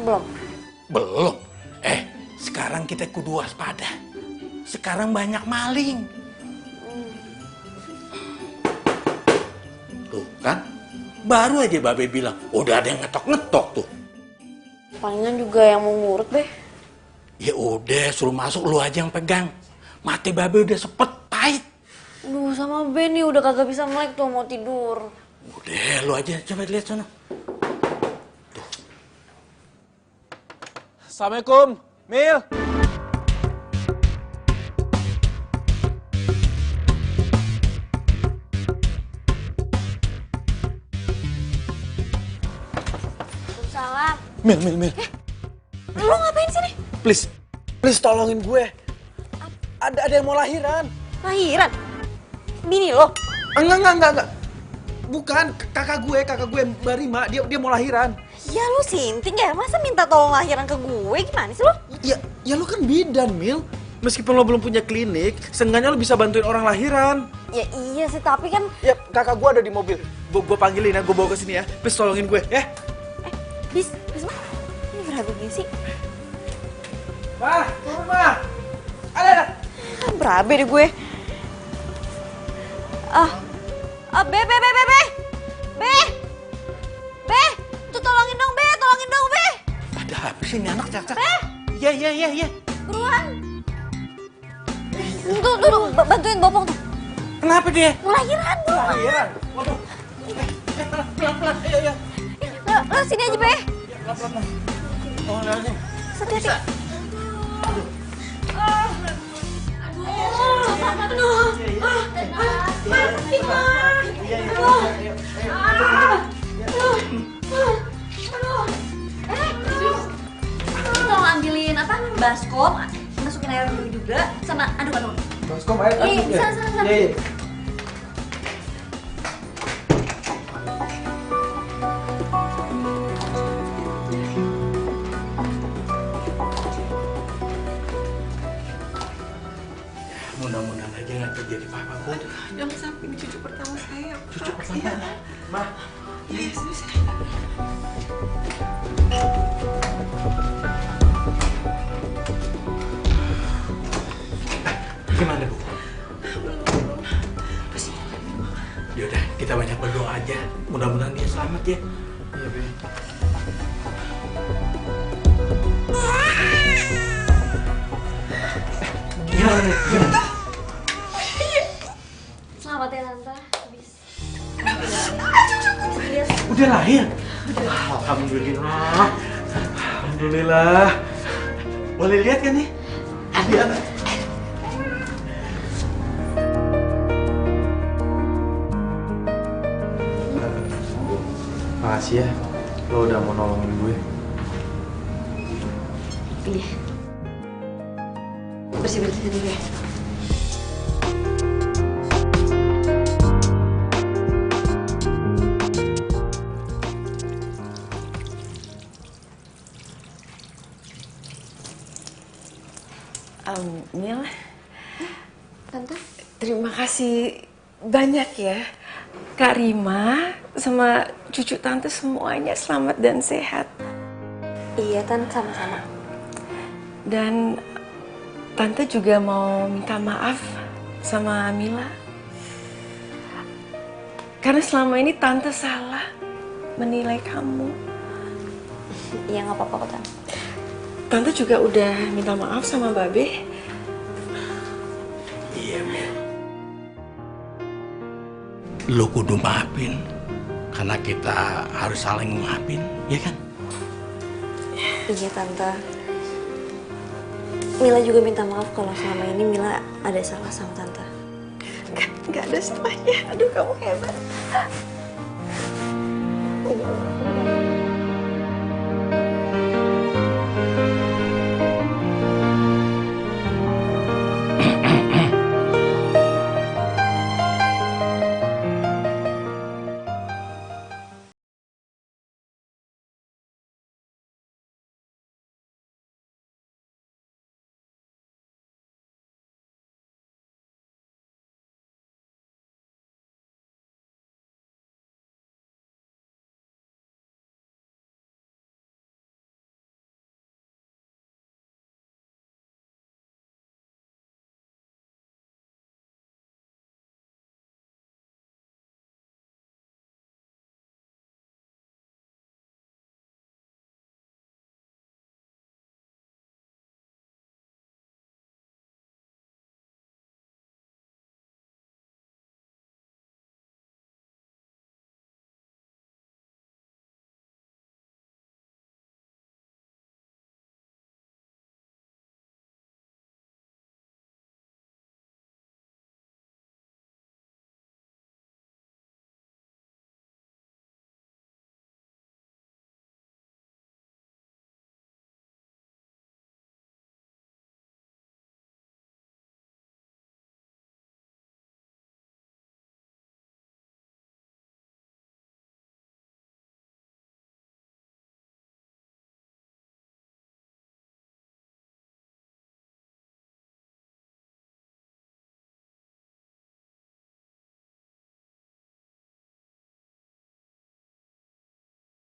Speaker 1: Belum. Sekarang kita kudu waspada. Sekarang banyak maling. Tuh kan, baru aja Babe bilang, udah ada yang ngetok-ngetok tuh.
Speaker 8: Palingan juga yang mau ngurut, Be.
Speaker 1: Ya udah, suruh masuk, lu aja yang pegang. Mati Babe udah sepet, pahit.
Speaker 8: Duh, sama Ben nih udah kagak bisa melek tuh, mau tidur.
Speaker 1: Udah, lu aja coba lihat sana. Tuh.
Speaker 4: Assalamualaikum, Mil.
Speaker 8: Salam.
Speaker 4: Mil.
Speaker 8: Lu ngapain sini?
Speaker 4: Please tolongin gue. Ada yang mau lahiran.
Speaker 8: Lahiran? Bini lo?
Speaker 4: Enggak. Bukan, kakak gue Mbak Rima, dia mau lahiran.
Speaker 8: Ya lu sinting ya, masa minta tolong lahiran ke gue? Gimana sih lo?
Speaker 4: Ya lo kan bidan, Mil. Meskipun lo belum punya klinik, seenggaknya lo bisa bantuin orang lahiran.
Speaker 8: Ya iya sih, tapi kan...
Speaker 4: Ya, kakak gue ada di mobil. Gue panggilin ya, gue bawa ke sini ya. Please tolongin gue, ya.
Speaker 8: Bis mah? Ini berapa begini sih?
Speaker 4: Ma, turun Ma. Ada.
Speaker 8: Berabe deh gue. Be. Tuh tolongin dong, Be.
Speaker 1: Ada apa sih ini anak cak-cak? Iya.
Speaker 8: Buruan. Tuh, bantuin bopong tuh.
Speaker 1: Kenapa dia?
Speaker 8: Mau lahiran.
Speaker 4: Lahiran? Waduh. Pelan-pelan, ayo.
Speaker 8: Lo sini aja, Be.
Speaker 4: Pelan-pelan. Oh,
Speaker 8: Hati-hati.
Speaker 3: Tolong ambilin apa? Baskom, masukin air dulu juga, sama aduk-aduk.
Speaker 4: Baskom air aduk.
Speaker 3: Iya, bisa, sana.
Speaker 4: Iya.
Speaker 1: Mudah-mudahan aja nggak terjadi apa-apa, Bu.
Speaker 6: Jangan sampai ini cucu pertama saya.
Speaker 1: Cucu pertama, Ma.
Speaker 6: Iya, serius.
Speaker 1: Gimana, Bu? Yaudah, kita banyak berdoa aja. Mudah-mudahan dia selamat ya.
Speaker 4: Iya, Be.
Speaker 1: Gimana nih? Gimana?
Speaker 3: Selamat ya Tante. Habis.
Speaker 1: Udah lahir? Alhamdulillah. Alhamdulillah. Boleh lihat kan nih? Lihat.
Speaker 4: Makasih ya, lo udah mau nolongin gue.
Speaker 3: Iya. Bersih-bersih dulu ya.
Speaker 6: Mil,
Speaker 3: Tante?
Speaker 6: terima kasih banyak ya. Kak Rima sama cucu tante semuanya selamat dan sehat.
Speaker 3: Iya, Tante, sama-sama.
Speaker 6: Dan tante juga mau minta maaf sama Mila. Karena selama ini tante salah menilai kamu.
Speaker 3: Iya, nggak apa-apa kok, Tante.
Speaker 6: Tante juga udah minta maaf sama Babe.
Speaker 1: Iya, Mel. Lo kudu maafin. Karena kita harus saling maafin, ya kan?
Speaker 3: Iya, Tante. Mila juga minta maaf kalau selama ini Mila ada salah sama Tante.
Speaker 6: Gak ada salahnya. Aduh, kamu hebat.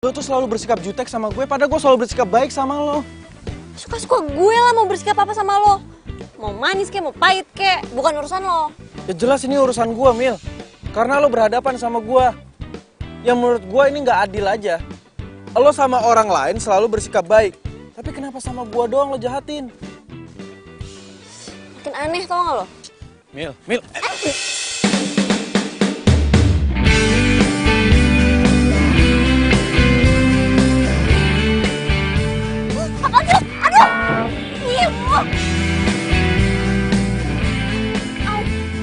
Speaker 2: Lo tuh selalu bersikap jutek sama gue, padahal gue selalu bersikap baik sama lo.
Speaker 3: Suka-suka gue lah mau bersikap apa sama lo. Mau manis kek, mau pahit kek, bukan urusan lo.
Speaker 2: Ya jelas ini urusan gue, Mil. Karena lo berhadapan sama gue. Yang menurut gue ini nggak adil aja. Lo sama orang lain selalu bersikap baik. Tapi kenapa sama gue doang lo jahatin?
Speaker 3: Makin aneh tau gak lo?
Speaker 2: Mil.
Speaker 3: Aduh! Mil!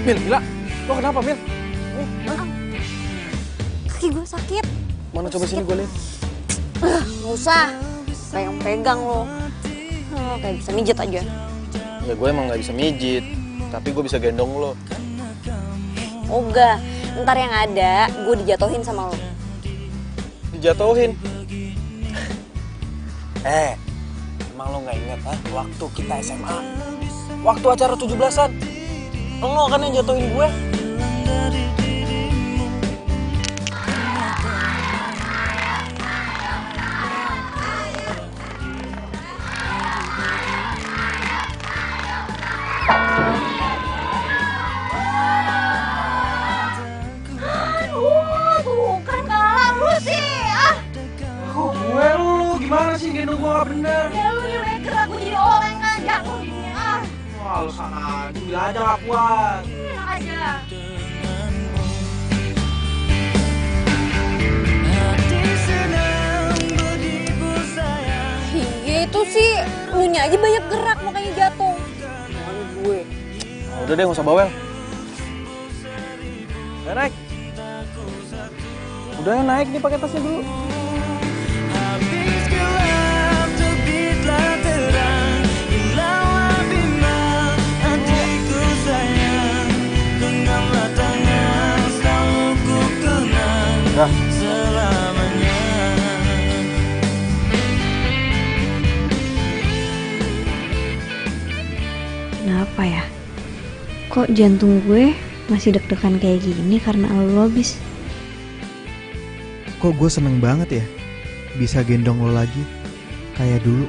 Speaker 2: Mil, Mila, lo kenapa, Mil?
Speaker 3: Kaki gue sakit.
Speaker 2: Mana coba sini gue lihat.
Speaker 3: Nggak usah. Pegang-pegang lo. Kayak bisa mijet aja.
Speaker 2: Ya gue emang nggak bisa mijit, tapi gue bisa gendong lo.
Speaker 3: Oga, ntar yang ada gue dijatuhin sama lo.
Speaker 2: Dijatuhin? Emang lo nggak inget waktu kita SMA? Waktu acara 17-an? Lo kan yang jatuhin gue.
Speaker 4: Gimana sih gendong gua gak bener?
Speaker 8: Ya lu yang leker, aku jadi oleng kan, jatuh gini
Speaker 4: Wah lu sana aja, bilang aja gak kuat.
Speaker 8: Enak aja.
Speaker 3: Iya itu sih, lu nya aja banyak gerak makanya jatuh. Malu gue.
Speaker 2: Udah deh, gak usah bawel. Naik. Udah naik nih pakai tasnya dulu.
Speaker 3: Kenapa ya? Kok jantung gue masih deg-degan kayak gini karena lo habis?
Speaker 9: Kok gue seneng banget ya bisa gendong lo lagi kayak dulu.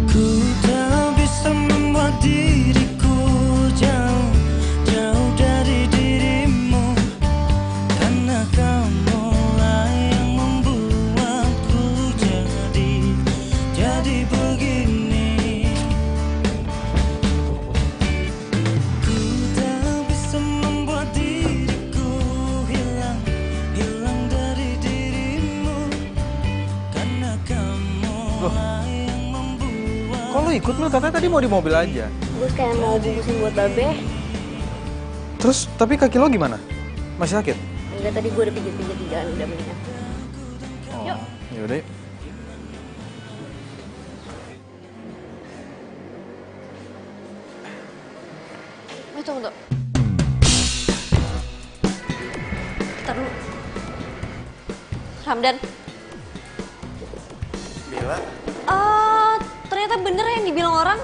Speaker 10: Ku tak bisa membuat diriku jauh dari dirimu, karena kamulah yang membuatku jadi begini. Ku tak bisa membuat diriku hilang dari dirimu, karena kamulah yang membuat.
Speaker 2: Kok lo ikut Mil? Katanya tadi mau di mobil aja.
Speaker 3: Gue kayak mau bungkusin buat Babe.
Speaker 2: Terus, tapi kaki lo gimana? Masih sakit?
Speaker 3: Enggak, tadi gue udah pijit-pijit di jalan, udah mendingan. Yuk.
Speaker 2: Yaudah yuk.
Speaker 3: Tunggu. Ntar dulu. Ramdan.
Speaker 7: Mila,
Speaker 3: Ternyata bener yang dibilang orang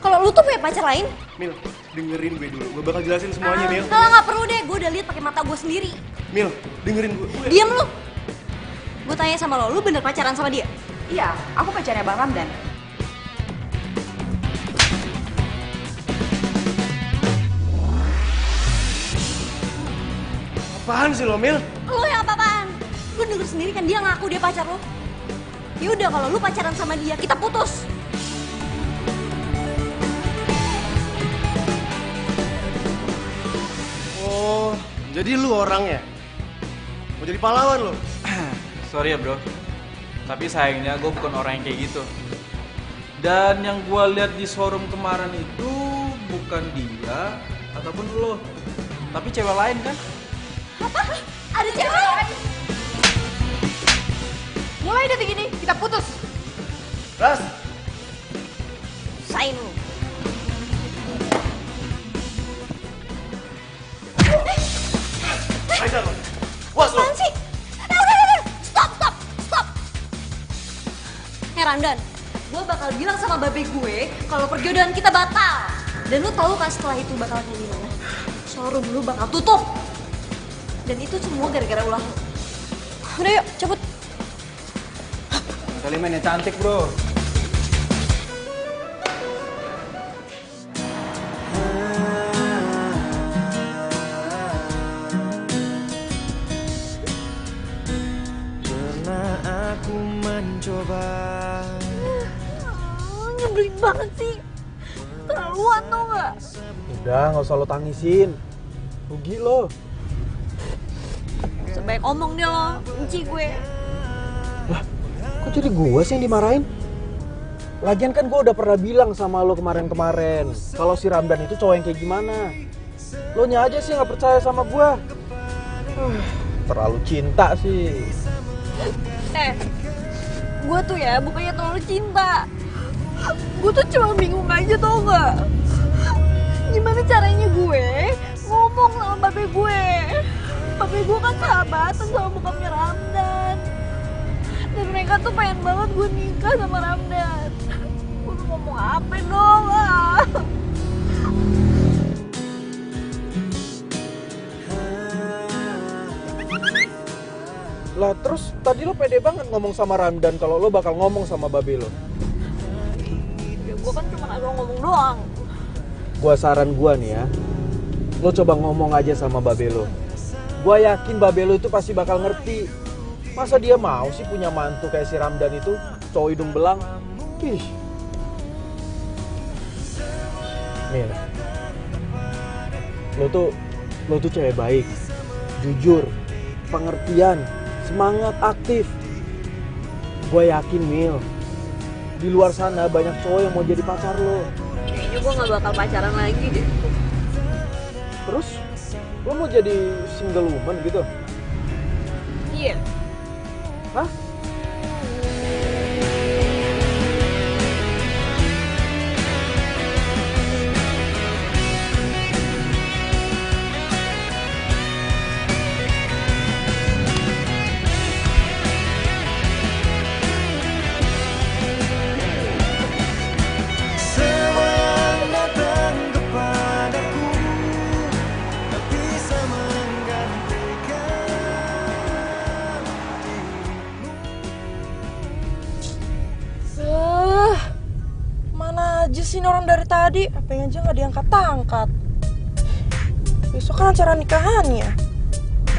Speaker 3: kalau lu tuh punya pacar lain.
Speaker 7: Mil, dengerin gue dulu. Gue bakal jelasin semuanya, Mil.
Speaker 3: Kalau nggak perlu deh, gue udah lihat pakai mata gue sendiri.
Speaker 7: Mil, dengerin gue.
Speaker 3: Diam lu. Gue tanya sama lo, lu bener pacaran sama dia?
Speaker 6: Iya, aku pacarnya Bang Ramdan.
Speaker 7: Apaan sih lo, Mil?
Speaker 3: Lu yang apa-apaan? Lu denger sendiri kan dia ngaku dia pacar lo. Ya udah kalau lu pacaran sama dia, kita putus.
Speaker 7: Oh, jadi lu orangnya? Mau jadi pahlawan lo?
Speaker 4: Sorry ya bro, tapi sayangnya gue bukan orang yang kayak gitu. Dan yang gue lihat di showroom kemarin itu bukan dia ataupun lo, tapi cewek lain kan?
Speaker 3: Apa? Ada cewek lain?
Speaker 6: Mulai detik ini kita putus.
Speaker 7: Ras!
Speaker 3: Sain lu.
Speaker 7: Ayo lo. Puas lo.
Speaker 3: Apaan sih? Udah. Stop. Ramdan, gue bakal bilang sama babe gue kalau perjodohan kita batal. Dan lu tahu kan setelah itu bakal kayak gimana? Showroom lu bakal tutup. Dan itu semua gara-gara ulah lu. Udah yuk, cabut.
Speaker 2: Kali mainnya cantik bro.
Speaker 10: Pernah aku mencoba.
Speaker 3: Nyebelin banget sih. Terlaluan tau gak?
Speaker 2: Udah, nggak usah lo tangisin. Rugi lo.
Speaker 3: Sebaik omong deh lo, benci gue.
Speaker 2: Lah, kok jadi gua sih yang dimarahin? Lagian kan gue udah pernah bilang sama lo kemarin-kemarin kalau si Ramdan itu cowok yang kayak gimana. Lo nya aja sih nggak percaya sama gue. Terlalu cinta sih.
Speaker 3: Gue tuh ya bukannya terlalu cinta. Gue tuh cuma bingung aja tau gak? Gimana caranya gue ngomong sama babe gue. Babe gue kan sahabatan sama bokapnya Ramdan. Dan mereka tuh pengen banget gue nikah sama Ramdan. Gue tuh ngomong apa dong?
Speaker 2: Lah terus tadi lo pede banget ngomong sama Ramdan kalau lo bakal ngomong sama babe lo.
Speaker 3: Ya gue kan cuma agak ngomong doang.
Speaker 2: Gua saran gua nih ya, lo coba ngomong aja sama babe lo. Gua yakin babe lo itu pasti bakal ngerti. Masa dia mau sih punya mantu kayak si Ramdan itu, cowok hidung belang? Ih. Mil, lo tuh cewek baik, jujur, pengertian, semangat, aktif. Gue yakin Mil, di luar sana banyak cowok yang mau jadi pacar lo.
Speaker 3: Kayaknya gue gak bakal pacaran lagi deh.
Speaker 2: Terus, lo mau jadi single woman gitu?
Speaker 3: Iya.
Speaker 2: Hah?
Speaker 10: Semua yang datang kepadaku tak bisa menggantikan
Speaker 6: Mana aja sih ini orang dari tadi? Apanya aja nggak diangkat-angkat. Besok kan acara nikahannya.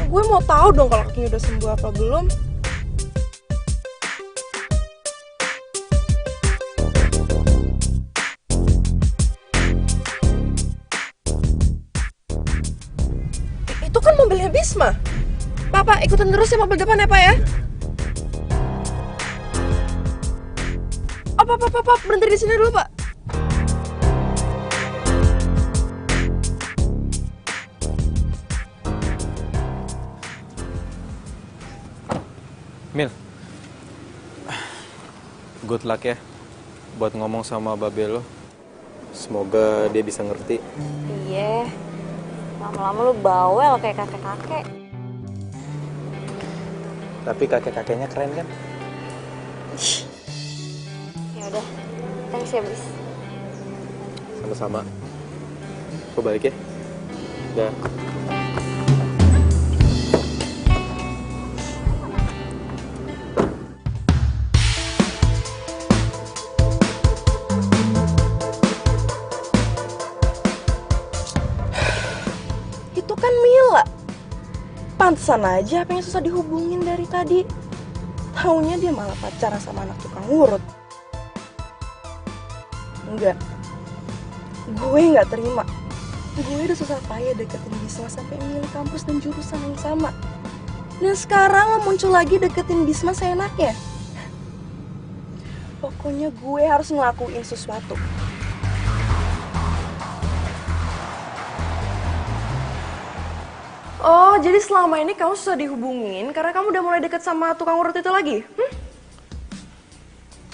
Speaker 6: Gue mau tahu dong kalau kakinya udah sembuh apa belum. Itu kan mobilnya Bisma. Pak, ikutin terus ya mobil depan ya, Pak ya. Pak, berhenti di sini dulu, Pak.
Speaker 4: Mil, good luck ya buat ngomong sama babe lo. Semoga dia bisa ngerti.
Speaker 8: Iya. Lama-lama lu bawel kayak kakek-kakek.
Speaker 4: Tapi kakek-kakeknya keren kan?
Speaker 8: Ya udah. Thanks ya, Bis.
Speaker 4: Sama-sama. Gue balik ya. Dah.
Speaker 6: Itu kan Mila. Pantesan aja apa yang susah dihubungin dari tadi. Taunya dia malah pacaran sama anak tukang urut. Enggak. Gue nggak terima. Gue udah susah payah deketin Bisma sampai milih kampus dan jurusan yang sama. Dan sekarang lo muncul lagi deketin Bisma seenaknya. Pokoknya gue harus ngelakuin sesuatu. Oh, jadi selama ini kamu susah dihubungin karena kamu udah mulai deket sama tukang urut itu lagi?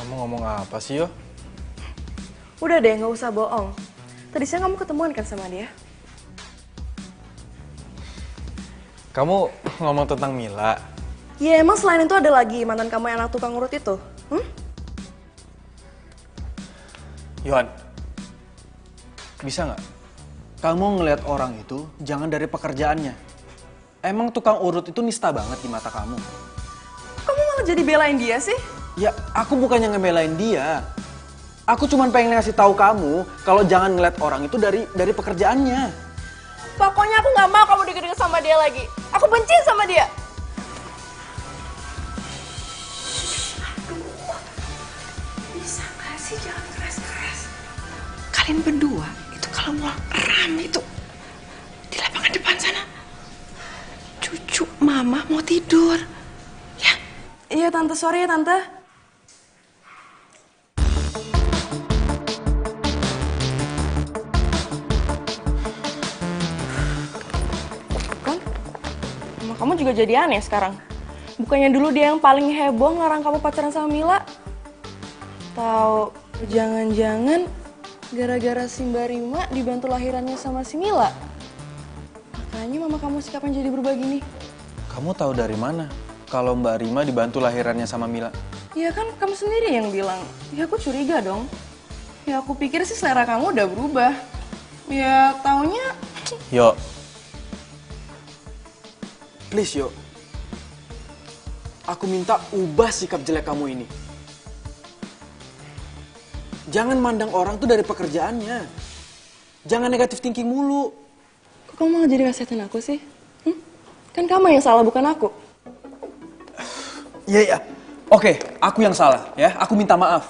Speaker 4: Kamu ngomong apa sih, Yo?
Speaker 6: Udah deh, nggak usah bohong. Tadi siang kamu ketemuan kan sama dia?
Speaker 4: Kamu ngomong tentang Mila.
Speaker 6: Ya emang selain itu ada lagi mantan kamu yang anak tukang urut itu?
Speaker 2: Yohan, bisa nggak? Kamu ngelihat orang itu jangan dari pekerjaannya. Emang tukang urut itu nista banget di mata kamu.
Speaker 6: Kamu malah jadi belain dia sih?
Speaker 2: Ya, aku bukannya ngebelain dia. Aku cuma pengen ngasih tahu kamu kalau jangan ngeliat orang itu dari pekerjaannya.
Speaker 6: Pokoknya aku nggak mau kamu deket-deket sama dia lagi. Aku benci sama dia. Bisa nggak sih jangan keras-keras? Kalian berdua itu kalau mau rame itu di lapangan depan sana. Cucu mama mau tidur. Ya. Iya tante, sorry ya tante.
Speaker 11: Kamu juga jadi aneh sekarang. Bukannya dulu dia yang paling heboh ngelarang kamu pacaran sama Mila? Tahu, jangan-jangan gara-gara si Mbak Rima dibantu lahirannya sama si Mila. Makanya mama kamu sikapnya jadi berubah gini.
Speaker 2: Kamu tahu dari mana kalau Mbak Rima dibantu lahirannya sama Mila?
Speaker 11: Ya kan kamu sendiri yang bilang. Ya aku curiga dong. Ya aku pikir sih selera kamu udah berubah. Ya taunya...
Speaker 2: Yo. Please yo. Aku minta ubah sikap jelek kamu ini. Jangan mandang orang tuh dari pekerjaannya. Jangan negatif thinking mulu.
Speaker 11: Kok kamu malah jadi nasihatin aku sih? Kan kamu yang salah, bukan aku.
Speaker 2: Iya, iya. Oke, aku yang salah ya. Aku minta maaf.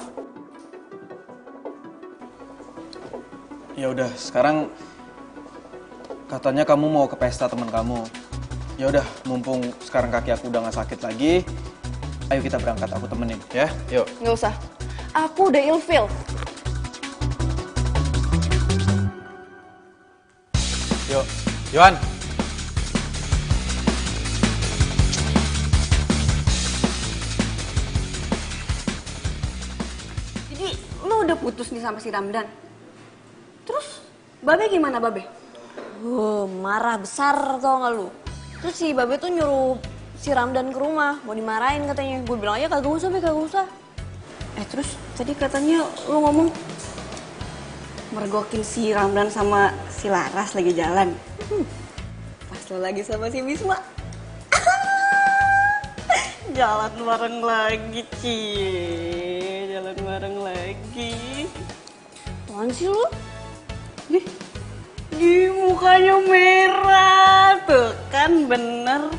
Speaker 2: Ya udah, sekarang katanya kamu mau ke pesta teman kamu. Ya udah, mumpung sekarang kaki aku udah gak sakit lagi, ayo kita berangkat, aku temenin ya. Yuk.
Speaker 11: Nggak usah. Aku udah ilfeel.
Speaker 2: Yuk, Yohan.
Speaker 12: Jadi lo udah putus nih sama si Ramdan? Terus Babe gimana Babe?
Speaker 3: Marah besar tau gak lu? Terus si Babe tuh nyuruh si Ramdan ke rumah, mau dimarahin katanya. Gue bilang aja kagak usah, Be, kagak usah.
Speaker 12: Terus tadi katanya lo ngomong mergokin si Ramdan sama si Laras lagi jalan. Pas lo lagi sama si Bisma. Jalan bareng lagi, Cie. Jalan bareng lagi.
Speaker 3: Apaan sih lu?
Speaker 12: Di mukanya merah. Tuh kan bener.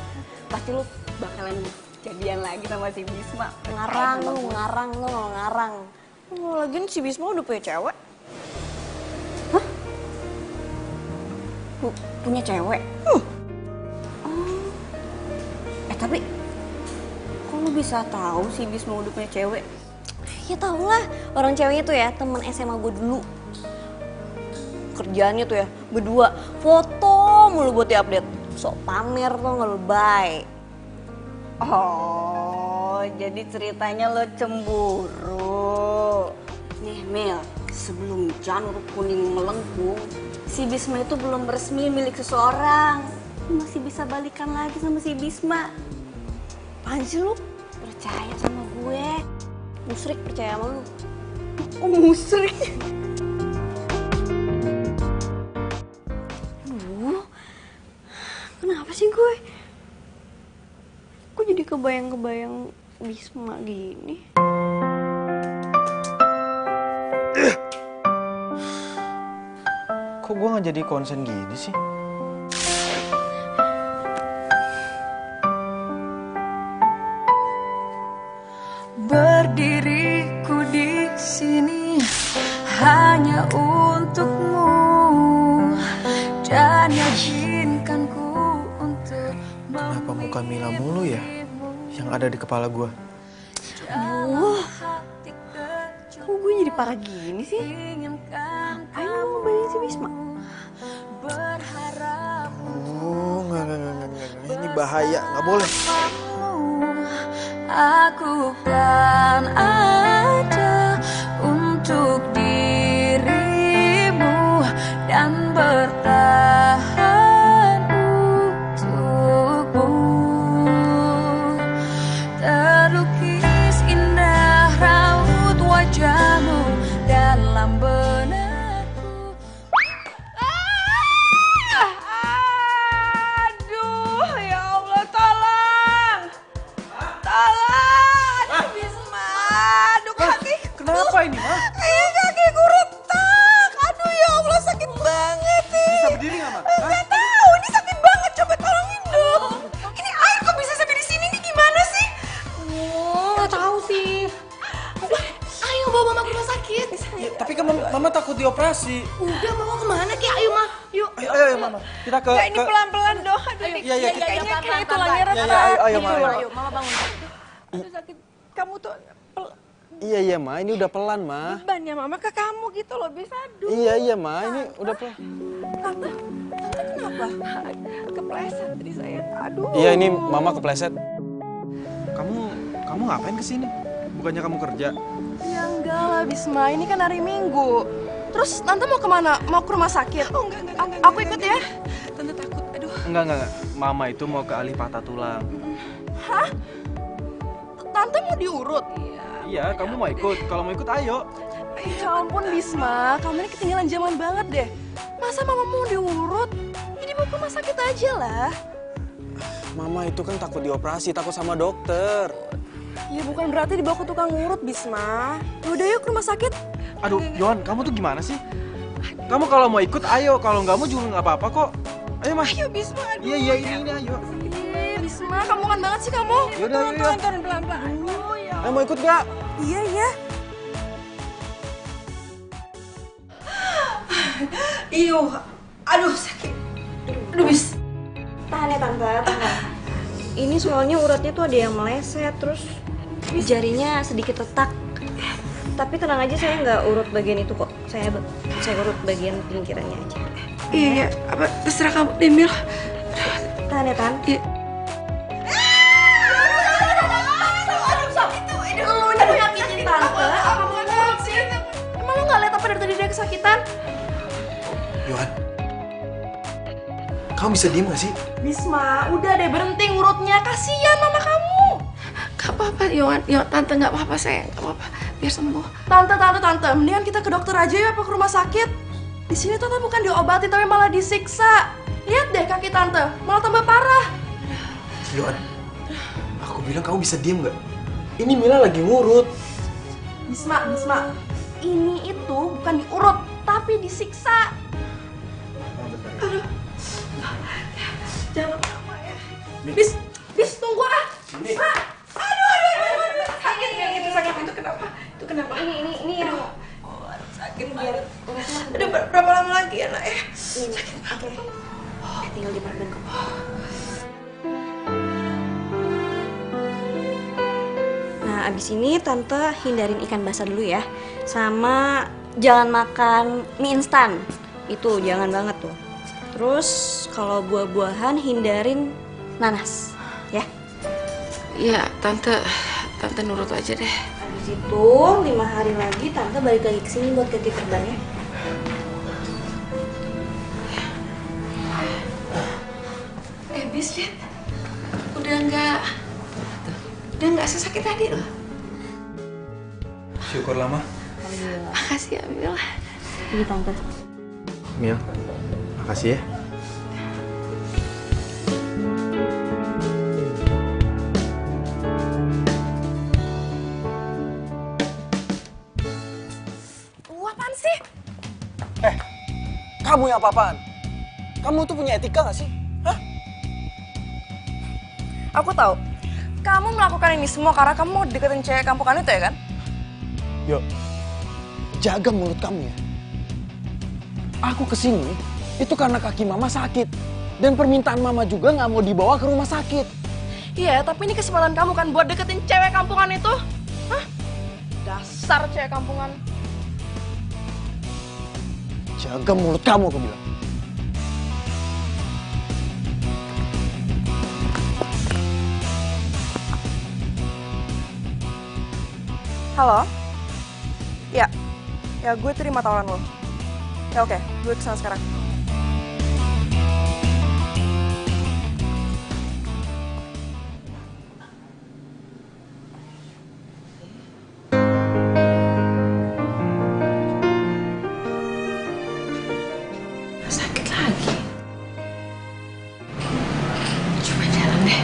Speaker 12: Pasti lu bakalan jadian lagi sama si Bisma.
Speaker 3: Ngarang lu, ngarang. Lagian si Bisma udah punya cewek.
Speaker 12: Hah? Punya cewek? Tapi kok lu bisa tahu si Bisma udah punya cewek?
Speaker 3: Ya tau lah, orang ceweknya tuh ya temen SMA gue dulu. Kerjaannya tuh ya berdua foto mulu buat diupdate. Sok pamer tuh nggak lebay.
Speaker 12: Oh, jadi ceritanya lo cemburu. Nih Mel, sebelum janur kuning melengkung, si Bisma itu belum resmi milik seseorang. Lu masih bisa balikan lagi sama si Bisma.
Speaker 3: Apaan sih lu?
Speaker 12: Percaya sama gue.
Speaker 3: Musrik percaya sama lu.
Speaker 12: Oh, musrik.
Speaker 3: Kenapa sih gue? Kok jadi kebayang-kebayang Bisma gini?
Speaker 2: Kok gue gak jadi konsen gini sih?
Speaker 6: Berdiriku di sini hanya untukmu dan yakinkanku untuk.
Speaker 2: Kenapa muka Mila mulu ya yang ada di kepala gue?
Speaker 3: Kok gue jadi parah gini sih? Ayo mau bayain si Bisma.
Speaker 2: Oh, enggak. Ini bahaya, nggak boleh.
Speaker 6: Aku kan ada untuk dirimu dan bertahan untukmu. Terlukis indah raut wajahmu dalam benakku.
Speaker 11: Aduh, ya Allah, tolong! Tolong! Aduh, Bisma! Aduh, kaki!
Speaker 2: Kenapa ini, Ma?
Speaker 11: Kaki gue retak! Aduh, ya Allah, sakit banget nih!
Speaker 2: Bisa berdiri nggak, Ma?
Speaker 11: Nggak tahu, ini sakit banget. Coba tolongin dong. Ini air kok bisa sampai di sini nih, gimana sih?
Speaker 8: Nggak tahu sih. Ayo bawa mama ke rumah sakit.
Speaker 2: Ya, tapi kan mama takut dioperasi.
Speaker 8: Udah, mama kemana Ki? Ayo mah, yuk.
Speaker 2: Ayo, Mama. Kita ke...
Speaker 11: Ya, ini pelan-pelan dong. Aduh,
Speaker 2: Iya,
Speaker 11: kayaknya
Speaker 8: pelan-pelan,
Speaker 11: tulangnya
Speaker 8: pelan-pelan.
Speaker 11: retak.
Speaker 2: Ayo, Ma.
Speaker 8: Ayo, mama bangun.
Speaker 11: Aduh, sakit. Kamu tuh
Speaker 2: Iya, Ma. Ini udah pelan, Ma.
Speaker 11: beban ya mama ke kamu gitu loh, bisa. Aduh.
Speaker 2: Iya, Ma. Ini udah pelan.
Speaker 11: Tante kenapa?
Speaker 6: Kepleset tadi saya. Aduh.
Speaker 2: Iya, ini Mama kepleset. Kamu ngapain kesini? Bukannya kamu kerja?
Speaker 11: Ya enggak lah Bisma, ini kan hari Minggu. Terus Tante mau kemana? Mau ke rumah sakit?
Speaker 6: Oh enggak.
Speaker 11: Aku ikut ya.
Speaker 6: Tante takut. Aduh.
Speaker 2: Enggak. Mama itu mau ke alih patah tulang.
Speaker 11: Hah? Tante mau diurut?
Speaker 2: Iya, kamu mau ikut. Kalau mau ikut, ayo.
Speaker 11: Ya ampun Bisma, kamu ini ketinggalan zaman banget deh. Masa Mama mau diurut? Jadi mau ke rumah sakit aja lah.
Speaker 2: Mama itu kan takut dioperasi, takut sama dokter.
Speaker 11: Ya bukan berarti dibawa ke tukang urut, Bisma. Udah yuk ke rumah sakit.
Speaker 2: Aduh, Yohan, kamu tuh gimana sih? Kamu kalau mau ikut, ayo. Kalau nggak mau juga nggak apa-apa kok. Ayo, Mas.
Speaker 11: Ayo, Bisma. Aduh.
Speaker 2: Iya, ini, ayo.
Speaker 11: Bisma, kamu kan banget sih kamu.
Speaker 2: Yaudah.
Speaker 11: Turun pelan-pelan.
Speaker 2: Ayo, mau ikut nggak?
Speaker 11: Iya.
Speaker 12: Aduh sakit. Aduh bis.
Speaker 3: Tahan ya Tante, tahan. Ini soalnya uratnya tuh ada yang meleset, terus jarinya sedikit retak. Tapi tenang aja, saya nggak urut bagian itu kok. Saya urut bagian pinggirannya aja.
Speaker 6: Iya, apa terserah kamu deh, Mil.
Speaker 3: Tahan ya, Tan.
Speaker 6: Iya.
Speaker 11: Lu ini nyakitin Tante, apa mau ngurut sih? Emang lu nggak lihat apa dari tadi dia kesakitan?
Speaker 7: Yohan, kamu bisa diem gak sih?
Speaker 11: Bisma, udah deh berhenti ngurutnya. Kasihan mama kamu.
Speaker 6: Gak apa-apa, Yohan. Tante gak apa-apa, sayang. Gak apa-apa, biar sembuh.
Speaker 11: Tante, mendingan kita ke dokter aja ya, apa ke rumah sakit? Di sini Tante bukan diobatin, tapi malah disiksa. Lihat deh kaki Tante, malah tambah parah.
Speaker 7: Yohan, aku bilang kamu bisa diem gak? Ini Mila lagi ngurut.
Speaker 11: Bisma, ini itu bukan diurut, tapi disiksa.
Speaker 6: Aduh. Jangan lama ya.
Speaker 11: Bis, tunggu ah. Bisma. Aduh.
Speaker 6: Sakit kayak gitu, sakit. Itu kenapa?
Speaker 3: Ini yang
Speaker 6: sakit
Speaker 3: biar
Speaker 6: Aduh, berapa lama lagi ya, nak ya?
Speaker 3: ini. Oke. Tinggal diperban kok. Nah, abis ini Tante hindarin ikan basah dulu ya. Sama jangan makan mie instan. Itu jangan banget tuh. Terus kalau buah-buahan hindarin nanas, ya.
Speaker 6: Iya, Tante nurut aja deh.
Speaker 3: Habis itu 5 hari lagi Tante balik lagi ke sini buat ganti perbannya.
Speaker 6: Bis, lihat. Udah nggak sesakit tadi loh.
Speaker 2: Syukurlah, Ma.
Speaker 6: Makasih ya, Mil.
Speaker 3: Ini Tante.
Speaker 7: Mil, makasih ya.
Speaker 11: Apaan sih?
Speaker 2: Kamu yang apa-apaan? Kamu tuh punya etika nggak sih? Hah?
Speaker 11: Aku tahu. Kamu melakukan ini semua karena kamu mau deketin cewek kampungan itu ya kan?
Speaker 2: Yuk, jaga mulut kamu ya. Aku kesini itu karena kaki Mama sakit. Dan permintaan Mama juga nggak mau dibawa ke rumah sakit.
Speaker 11: Iya, tapi ini kesempatan kamu kan buat deketin cewek kampungan itu. Hah? Dasar cewek kampungan.
Speaker 2: Jaga mulut kamu, aku bilang.
Speaker 11: Halo? Ya gue terima tawaran lo. Ya oke, gue kesana sekarang.
Speaker 6: Sakit lagi. Coba jalan deh.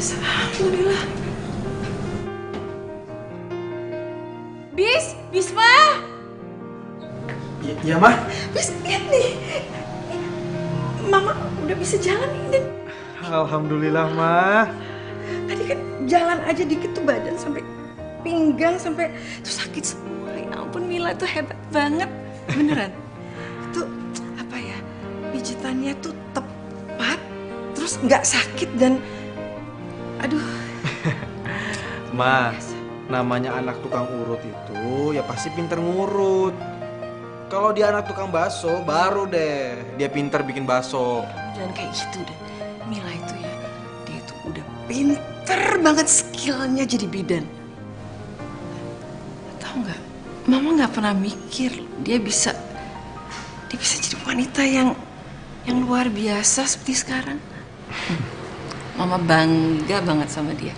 Speaker 6: Alhamdulillah. Bisma!
Speaker 2: Iya, Ma.
Speaker 6: Bis, lihat nih. Mama udah bisa jalan ini.
Speaker 2: Alhamdulillah, Ma.
Speaker 6: Tadi kan jalan aja dikit tuh badan sampai pinggang sampai tuh sakit semua. Ya ampun, Mila tuh hebat banget. Beneran. Itu apa ya? Pijitannya tuh tepat, terus nggak sakit dan aduh.
Speaker 2: Ma, namanya anak tukang urut itu ya pasti pinter ngurut. Kalau dia anak tukang bakso, baru deh dia pinter bikin bakso.
Speaker 6: Jangan kayak gitu deh. Mila itu ya, dia itu udah pinter banget skillnya jadi bidan. Tahu nggak? Mama nggak pernah mikir dia bisa jadi wanita yang luar biasa seperti sekarang. Mama bangga banget sama dia.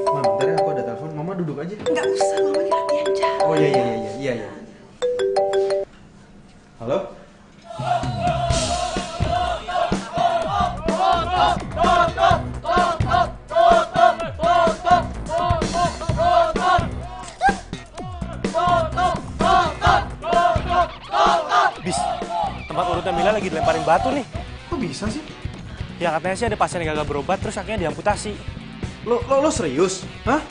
Speaker 2: Ma, bentar ya, aku ada telepon. Mama duduk aja.
Speaker 6: Nggak usah, Mama ini latihan jalan.
Speaker 2: Oh iya. Halo?
Speaker 13: Bis, tempat urutnya Mila lagi dilemparin batu nih.
Speaker 2: Kok bisa sih?
Speaker 13: Ya katanya sih ada pasien yang gagal berobat terus akhirnya diamputasi.
Speaker 2: Lo serius? Hah?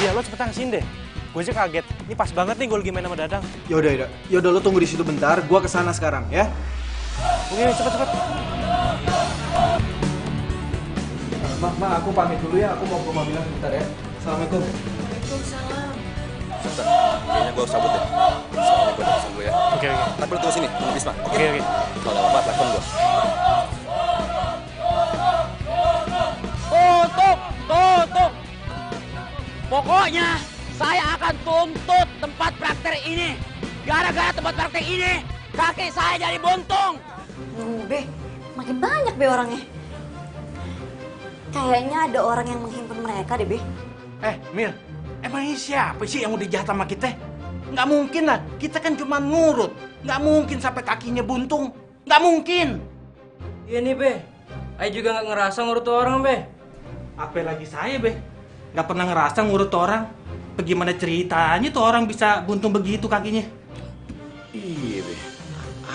Speaker 13: Iya, lo cepetan kesini deh. Gue aja kaget. Ini pas banget nih gue lagi main sama Dadang.
Speaker 2: Yaudah lo tunggu di situ bentar. Gua kesana sekarang ya.
Speaker 13: Oke, cepet.
Speaker 2: Ma, aku pamit dulu ya. Aku mau ke rumah Mila sebentar ya. Assalamualaikum.
Speaker 6: Waalaikumsalam.
Speaker 5: Sebentar, kayaknya gue harus cabut deh. Soalnya gue ada pesan gue ya.
Speaker 13: Oke.
Speaker 5: Tapi lu tunggu sini, tunggu Bisma.
Speaker 13: Oke.
Speaker 5: Kalau ada apa-apa, telepon gue.
Speaker 14: Tutup! Pokoknya saya akan tuntut tempat praktek ini. Gara-gara tempat praktek ini, kaki saya jadi buntung.
Speaker 3: Be, makin banyak be orangnya. Kayaknya ada orang yang menghimpun mereka deh, Be.
Speaker 1: Mil, emang ini siapa sih yang udah jahat sama kita? Nggak mungkin lah, kita kan cuma ngurut. Nggak mungkin sampai kakinya buntung. Nggak mungkin.
Speaker 4: Iya nih, Be. Ayo juga nggak ngerasa ngurut orang, Be.
Speaker 1: Apalagi saya, Be. Nggak pernah ngerasa ngurut orang. Bagaimana ceritanya tuh orang bisa buntung begitu kakinya?
Speaker 15: Iya, Be.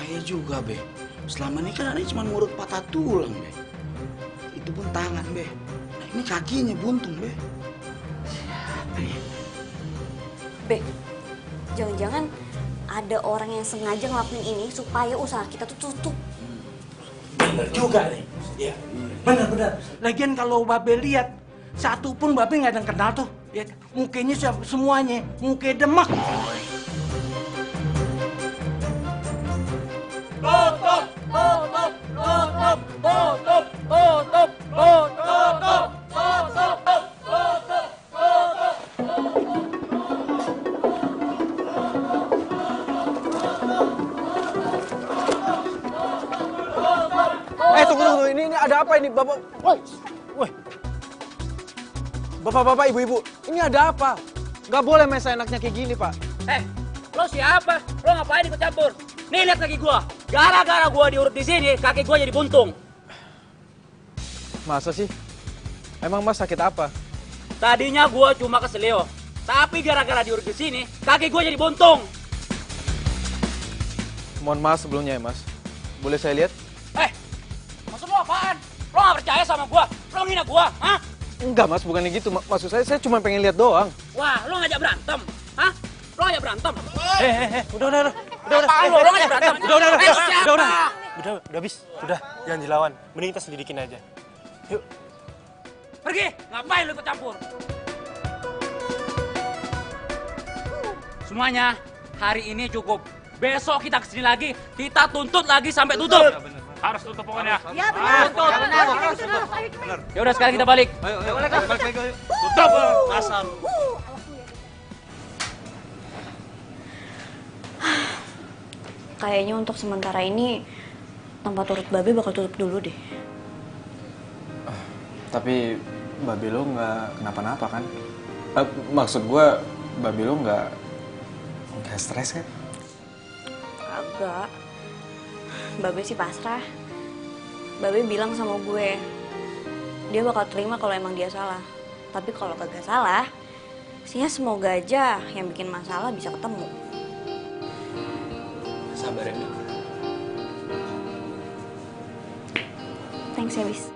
Speaker 15: Ayah juga, Be. Selama ini kan aneh cuma ngurut patah tulang, Be. Itu pun tangan, Be. Nah, ini kakinya buntung, Be. Siapa ya?
Speaker 3: Be, jangan-jangan ada orang yang sengaja ngelakuin ini supaya usaha kita tuh tutup.
Speaker 1: Bener juga nih. Iya. Bener. Lagian kalau Babe lihat, satu pun Babe nggak ada yang kenal tuh. Ya, mukanya semuanya, muka demak.
Speaker 2: Tunggu. Ini ada apa ini, Bapak? Woi. Bapak-bapak, ibu-ibu, ini ada apa? Nggak boleh main seenaknya kayak gini, Pak.
Speaker 14: Lo siapa? Lo ngapain ikut campur? Nih lihat kaki gua. Gara-gara gua diurut di sini, kaki gua jadi buntung.
Speaker 2: Masa sih? Emang Mas sakit apa?
Speaker 14: Tadinya gua cuma keselio, tapi gara-gara diurut di sini, kaki gua jadi buntung.
Speaker 2: Mohon maaf sebelumnya ya, Mas. Boleh saya lihat?
Speaker 14: Maksud lo apaan? Lo nggak percaya sama gua? Lo ngina gua? Hah?
Speaker 2: Enggak, Mas, bukannya gitu. Maksud saya cuma pengen lihat doang.
Speaker 14: Wah, lo ngajak berantem? Hah? Lo ngajak berantem?
Speaker 13: Udah.
Speaker 14: Apaan lo? Lo ngajak berantem?
Speaker 13: Udah, bis. Udah, jangan dilawan. Mending kita selidikin aja. Yuk.
Speaker 14: Pergi! Ngapain lo ikut campur? Semuanya, hari ini cukup. Besok kita kesini lagi, kita tuntut lagi sampai tutup.
Speaker 13: Harus tutup pokoknya.
Speaker 14: Ya benar. Ya udah sekarang kita balik.
Speaker 13: Ayo, balik lagi. Tutup, asal.
Speaker 3: Kayaknya untuk sementara ini tempat urut Babe bakal tutup dulu deh.
Speaker 7: Tapi Babe lo nggak kenapa-napa kan? Maksud gue, Babe lo nggak stres kan?
Speaker 3: Agak. Babe sih pasrah. Babe bilang sama gue, dia bakal terima kalau emang dia salah. Tapi kalau kagak salah, sih semoga aja yang bikin masalah bisa ketemu.
Speaker 15: Sabar ya, Mil.
Speaker 3: Thanks ya, Bis.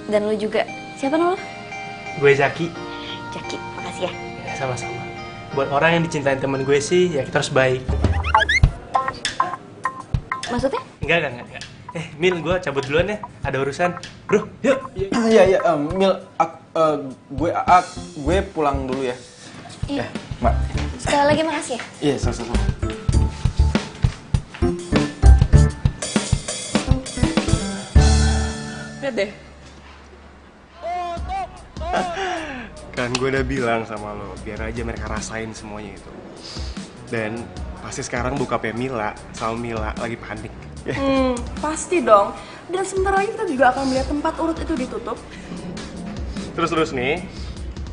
Speaker 3: Dan lu juga. Siapa nama lu?
Speaker 13: Gue Zaki.
Speaker 3: Jaki, makasih ya.
Speaker 13: Sama-sama. Buat orang yang dicintain temen gue sih, ya kita harus baik.
Speaker 3: Maksudnya?
Speaker 13: Enggak. Mil, gue cabut duluan ya. Ada urusan. Bro, yuk.
Speaker 2: Iya, Mil, gue pulang dulu ya.
Speaker 3: Iya.
Speaker 2: Mbak.
Speaker 3: Sekali lagi makasih ya.
Speaker 2: Iya, sama-sama.
Speaker 11: Lihat deh.
Speaker 7: Kan gue udah bilang sama lo, biar aja mereka rasain semuanya itu. Dan pasti sekarang bokapnya Mila sama Mila lagi panik.
Speaker 11: Pasti dong. Dan sebentar lagi kita juga akan melihat tempat urut itu ditutup.
Speaker 7: Terus nih,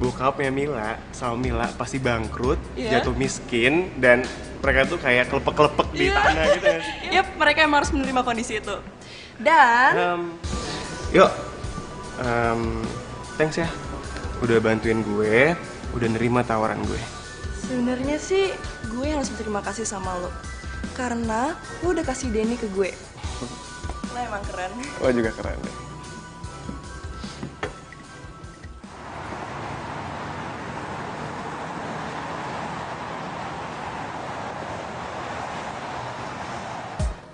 Speaker 7: bokapnya Mila sama Mila pasti bangkrut, jatuh miskin, dan mereka tuh kayak kelepek-kelepek di tanah gitu ya.
Speaker 11: Yap, mereka emang harus menerima kondisi itu. Dan
Speaker 7: Thanks ya, udah bantuin gue, udah nerima tawaran gue.
Speaker 11: sebenarnya sih gue harus berterima kasih sama lo. Karena lo udah kasih Denny ke gue. Lo emang keren.
Speaker 7: Lo juga keren deh.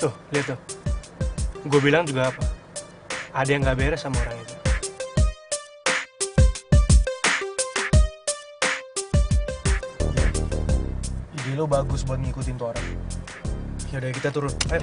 Speaker 13: Tuh, lihat tuh. Gue bilang juga apa? Ada yang gak beres sama orang itu. Ide lo bagus buat ngikutin tuh orang. Yaudah, kita turun. Ayo.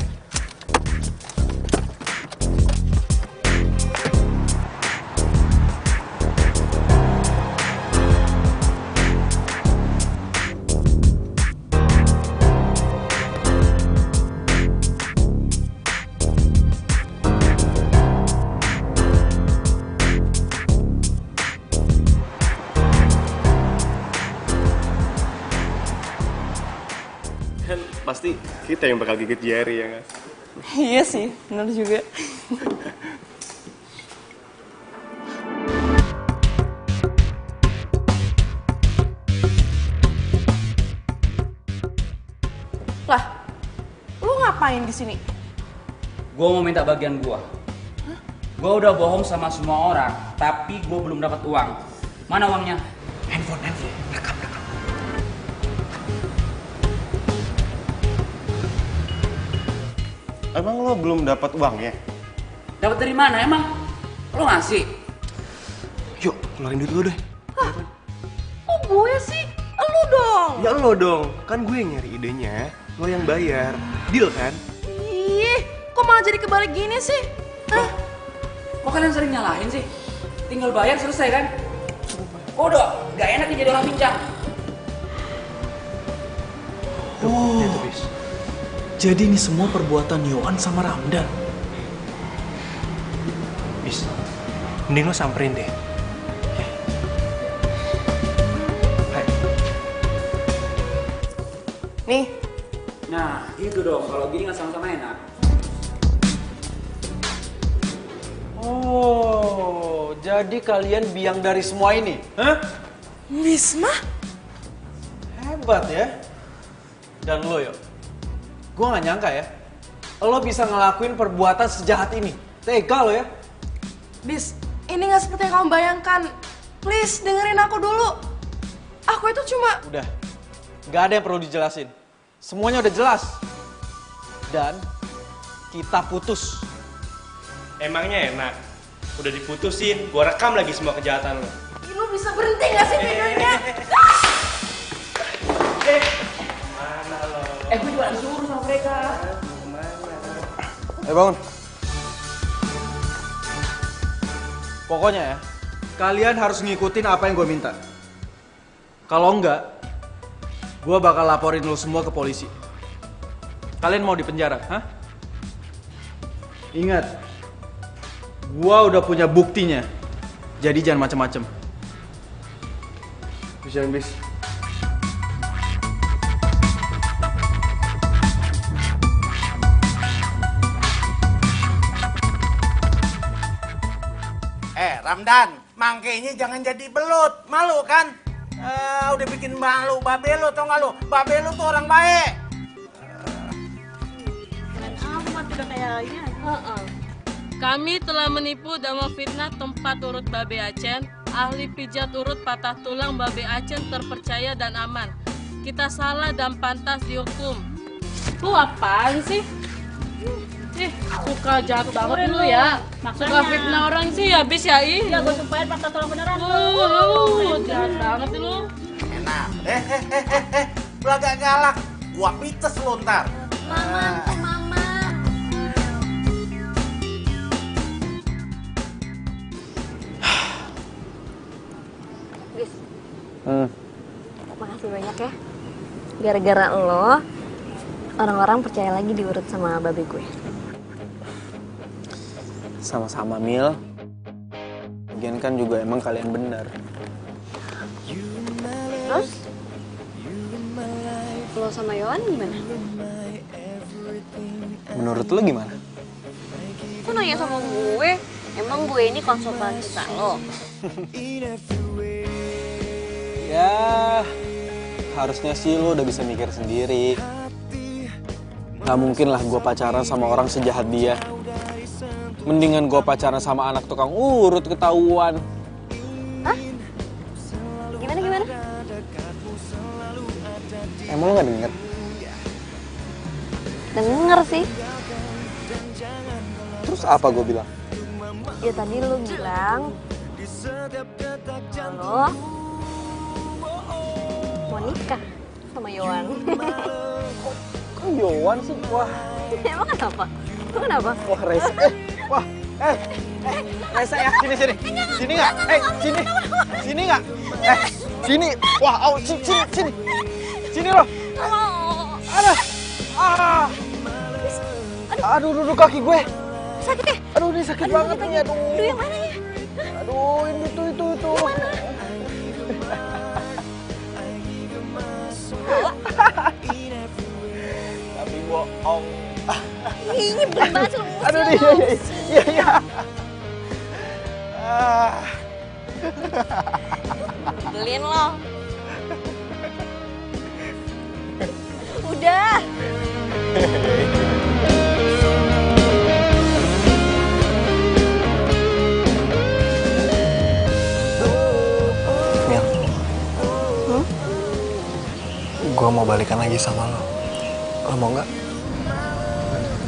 Speaker 7: Kan pasti kita yang bakal gigit jari ya nggak?
Speaker 11: Iya sih, benar juga. Lah, lu ngapain di sini?
Speaker 14: Gua mau minta bagian gua. Gua udah bohong sama semua orang, tapi gua belum dapat uang. Mana uangnya?
Speaker 15: Handphone, rekam.
Speaker 7: Emang lo belum dapat uang ya?
Speaker 14: Dapat dari mana emang? Lo ngasih?
Speaker 7: Yuk, keluarin duit lo deh.
Speaker 11: Oh gue sih? Lu dong!
Speaker 7: Ya lo dong, kan gue yang nyari idenya, lo yang bayar. Deal kan?
Speaker 11: Ih, kok malah jadi kebalik gini sih?
Speaker 14: Kok kalian sering nyalahin sih? Tinggal bayar selesai kan? Kok udah gak enak nih jadi orang pincang.
Speaker 4: Oh, jadi ini semua perbuatan Yohan sama Ramdan.
Speaker 13: Bis, mending lo samperin deh.
Speaker 11: Nih.
Speaker 14: Nah, gitu dong. Kalau gini nggak sama-sama enak.
Speaker 2: Oh, jadi kalian biang dari semua ini? Hah?
Speaker 11: Bisma?
Speaker 2: Hebat ya. Dan lo yo, gue gak nyangka ya, lo bisa ngelakuin perbuatan sejahat ini. Tega lo ya.
Speaker 11: Bis, ini gak seperti yang kamu bayangkan. Please, dengerin aku dulu. Aku itu cuma...
Speaker 2: Udah, gak ada yang perlu dijelasin. Semuanya udah jelas. Dan kita putus.
Speaker 13: Emangnya enak? Udah diputusin, gua rekam lagi semua kejahatan lo.
Speaker 11: Lu bisa berhenti gak sih videonya?
Speaker 14: Gue juga disuruh sama mereka.
Speaker 2: Bangun. Pokoknya ya, kalian harus ngikutin apa yang gue minta. Kalau enggak, gue bakal laporin lo semua ke polisi. Kalian mau dipenjara, hah? Ingat, gue udah punya buktinya. Jadi jangan macem-macem.
Speaker 7: Bisa bis.
Speaker 1: Ramdan, mangkenya jangan jadi belut, malu kan? Udah bikin malu babe lo, tau gak lo? Babe lo tuh orang baik.
Speaker 12: Amat udah kayak ini aja.
Speaker 16: Kami telah menipu dan memfitnah tempat urut Babe Acen. Ahli pijat urut patah tulang Babe Acen terpercaya dan aman. Kita salah dan pantas dihukum. Lu apaan sih? Ih, suka jahat banget lu ya. Suka fitnah orang sih habis ya, ih.
Speaker 17: Ya, gue sumpahin patah tulang beneran.
Speaker 16: Jahat banget lu.
Speaker 1: Enak. Lu agak galak. Gua pites lu ntar.
Speaker 12: Mama. Bis, makasih banyak ya. Gara-gara lo, orang-orang percaya lagi diurut sama babe gue.
Speaker 2: Sama-sama, Mil. Lagian kan juga emang kalian benar.
Speaker 12: Terus? Lo sama Yohan gimana?
Speaker 2: Menurut lo gimana?
Speaker 12: Kok nanya sama gue? Emang gue ini konsultan kita lo?
Speaker 2: Ya, harusnya sih lo udah bisa mikir sendiri. Gak mungkin lah gue pacaran sama orang sejahat dia. Mendingan gue pacaran sama anak tukang urut ketahuan.
Speaker 12: Hah? Gimana?
Speaker 2: Emang lo gak denger?
Speaker 12: Denger sih.
Speaker 2: Terus apa gue bilang?
Speaker 12: Ya tadi lo bilang lo mau nikah sama Yohan.
Speaker 2: Kok Yohan sih? Wah.
Speaker 12: Emang kenapa? Lo kenapa?
Speaker 2: Wah, Reza. Reza ya, sini. Sini nggak? Sini nggak? Sini. Wah, sini. Sini lo. Aduh, kaki gue.
Speaker 12: Sakit ya?
Speaker 2: Aduh, ini sakit banget nih, aduh.
Speaker 12: Aduh, yang mana ya?
Speaker 2: Aduh, ini itu.
Speaker 12: Yang mana?
Speaker 2: Tapi bohong.
Speaker 12: Ini berat banget lu.
Speaker 2: Aduh, iya.
Speaker 12: Beliin lo. Udah.
Speaker 7: Mil, gue mau balikan lagi sama lo. Lo mau nggak?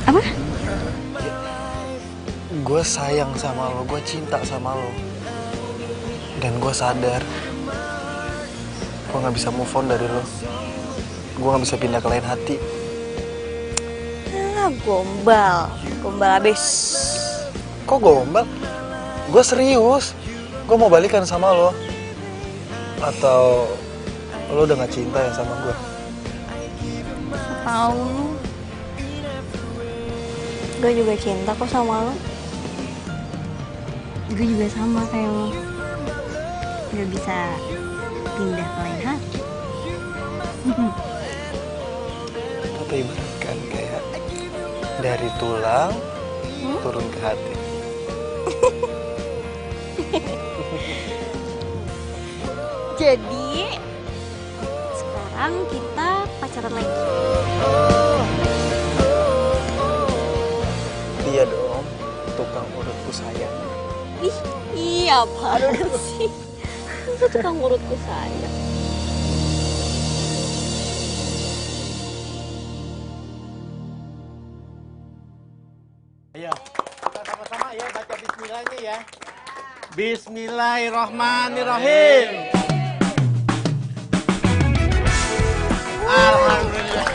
Speaker 12: Apa?
Speaker 7: Gue sayang sama lo, gue cinta sama lo. Dan gue sadar, gue nggak bisa move on dari lo. Gue nggak bisa pindah ke lain hati.
Speaker 12: Gombal abis.
Speaker 7: Kok gombal? Gue serius. Gue mau balikan sama lo. Atau lo udah gak cinta ya sama gue?
Speaker 12: Tahu lu. Gue juga cinta kok sama lo. Gue juga sama kayak lo. Gak bisa pindah ke lain hati.
Speaker 7: Atau ibaratkan kayak dari tulang turun ke hati.
Speaker 12: Jadi sekarang kita pacaran lagi.
Speaker 7: Iya dong, tukang urutku sayang.
Speaker 12: Ih, iya apaan sih? Itu tukang urutku sayang.
Speaker 1: Ayo, kita sama-sama ya baca bismillahnya ya. Bismillahirrahmanirrahim. Alhamdulillah.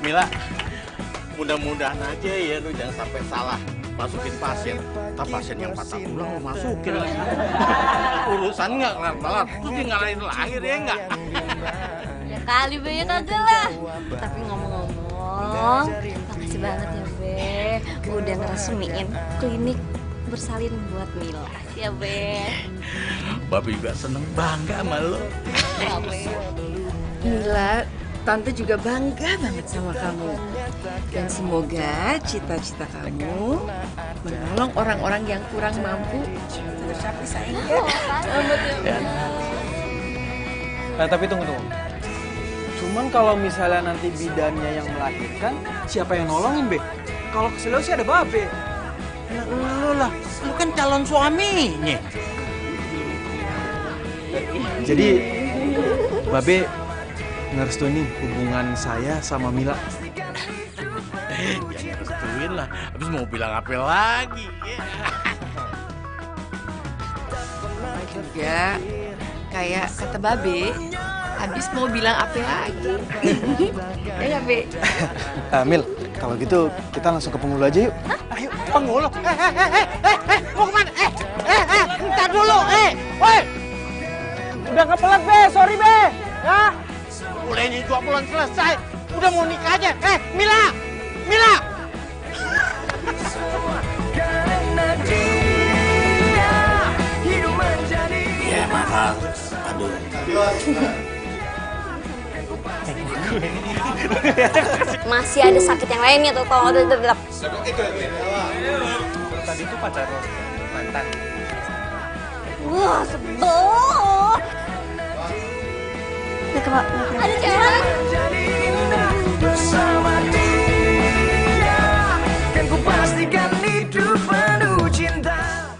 Speaker 1: Mila, mudah-mudahan aja ya lu jangan sampai salah masukin pasien. Ntar pasien yang patah tulang lu masukin lagi. Urusan nggak kelar-kelar, terus dia ngalahin lahir ya nggak?
Speaker 12: Ya kali Be, ya kagak lah. Tapi ngomong-ngomong, makasih banget ya Be, udah ngeresmiin klinik bersalin buat Mila. Ya Be.
Speaker 1: Babe juga seneng bangga sama lo.
Speaker 12: Ya Be.
Speaker 6: Mila, Tante juga bangga banget sama kamu. Dan semoga cita-cita kamu menolong orang-orang yang kurang mampu tercapai sayangnya.
Speaker 2: Tapi tunggu. Cuman kalau misalnya nanti bidannya yang melahirkan, siapa yang nolongin, Be? Kalau keselio sih ada Babe.
Speaker 1: Lu kan calon suaminya.
Speaker 2: Jadi, Babe ngerestuin nih hubungan saya sama Mila.
Speaker 1: Ya restuin lah. Habis mau bilang apa lagi?
Speaker 6: Juga kayak kata Babe, habis mau bilang apa lagi? Ya Be.
Speaker 9: Mil, kalau gitu kita langsung ke penghulu aja yuk.
Speaker 14: Ayo, penghulu. Mau kemana? Ntar dulu, woi.
Speaker 2: Udah kepelet, Be. Sorry, Be. Ya.
Speaker 14: Udah ini 2 bulan selesai. Udah mau nikah aja. Mila. Mila.
Speaker 1: Ya maaf. Aduh.
Speaker 3: Masih ada sakit yang lainnya tuh kalau udah tetap.
Speaker 13: Tadi itu pacar lo, mantan.
Speaker 3: Wah, sebel. Ada cewek.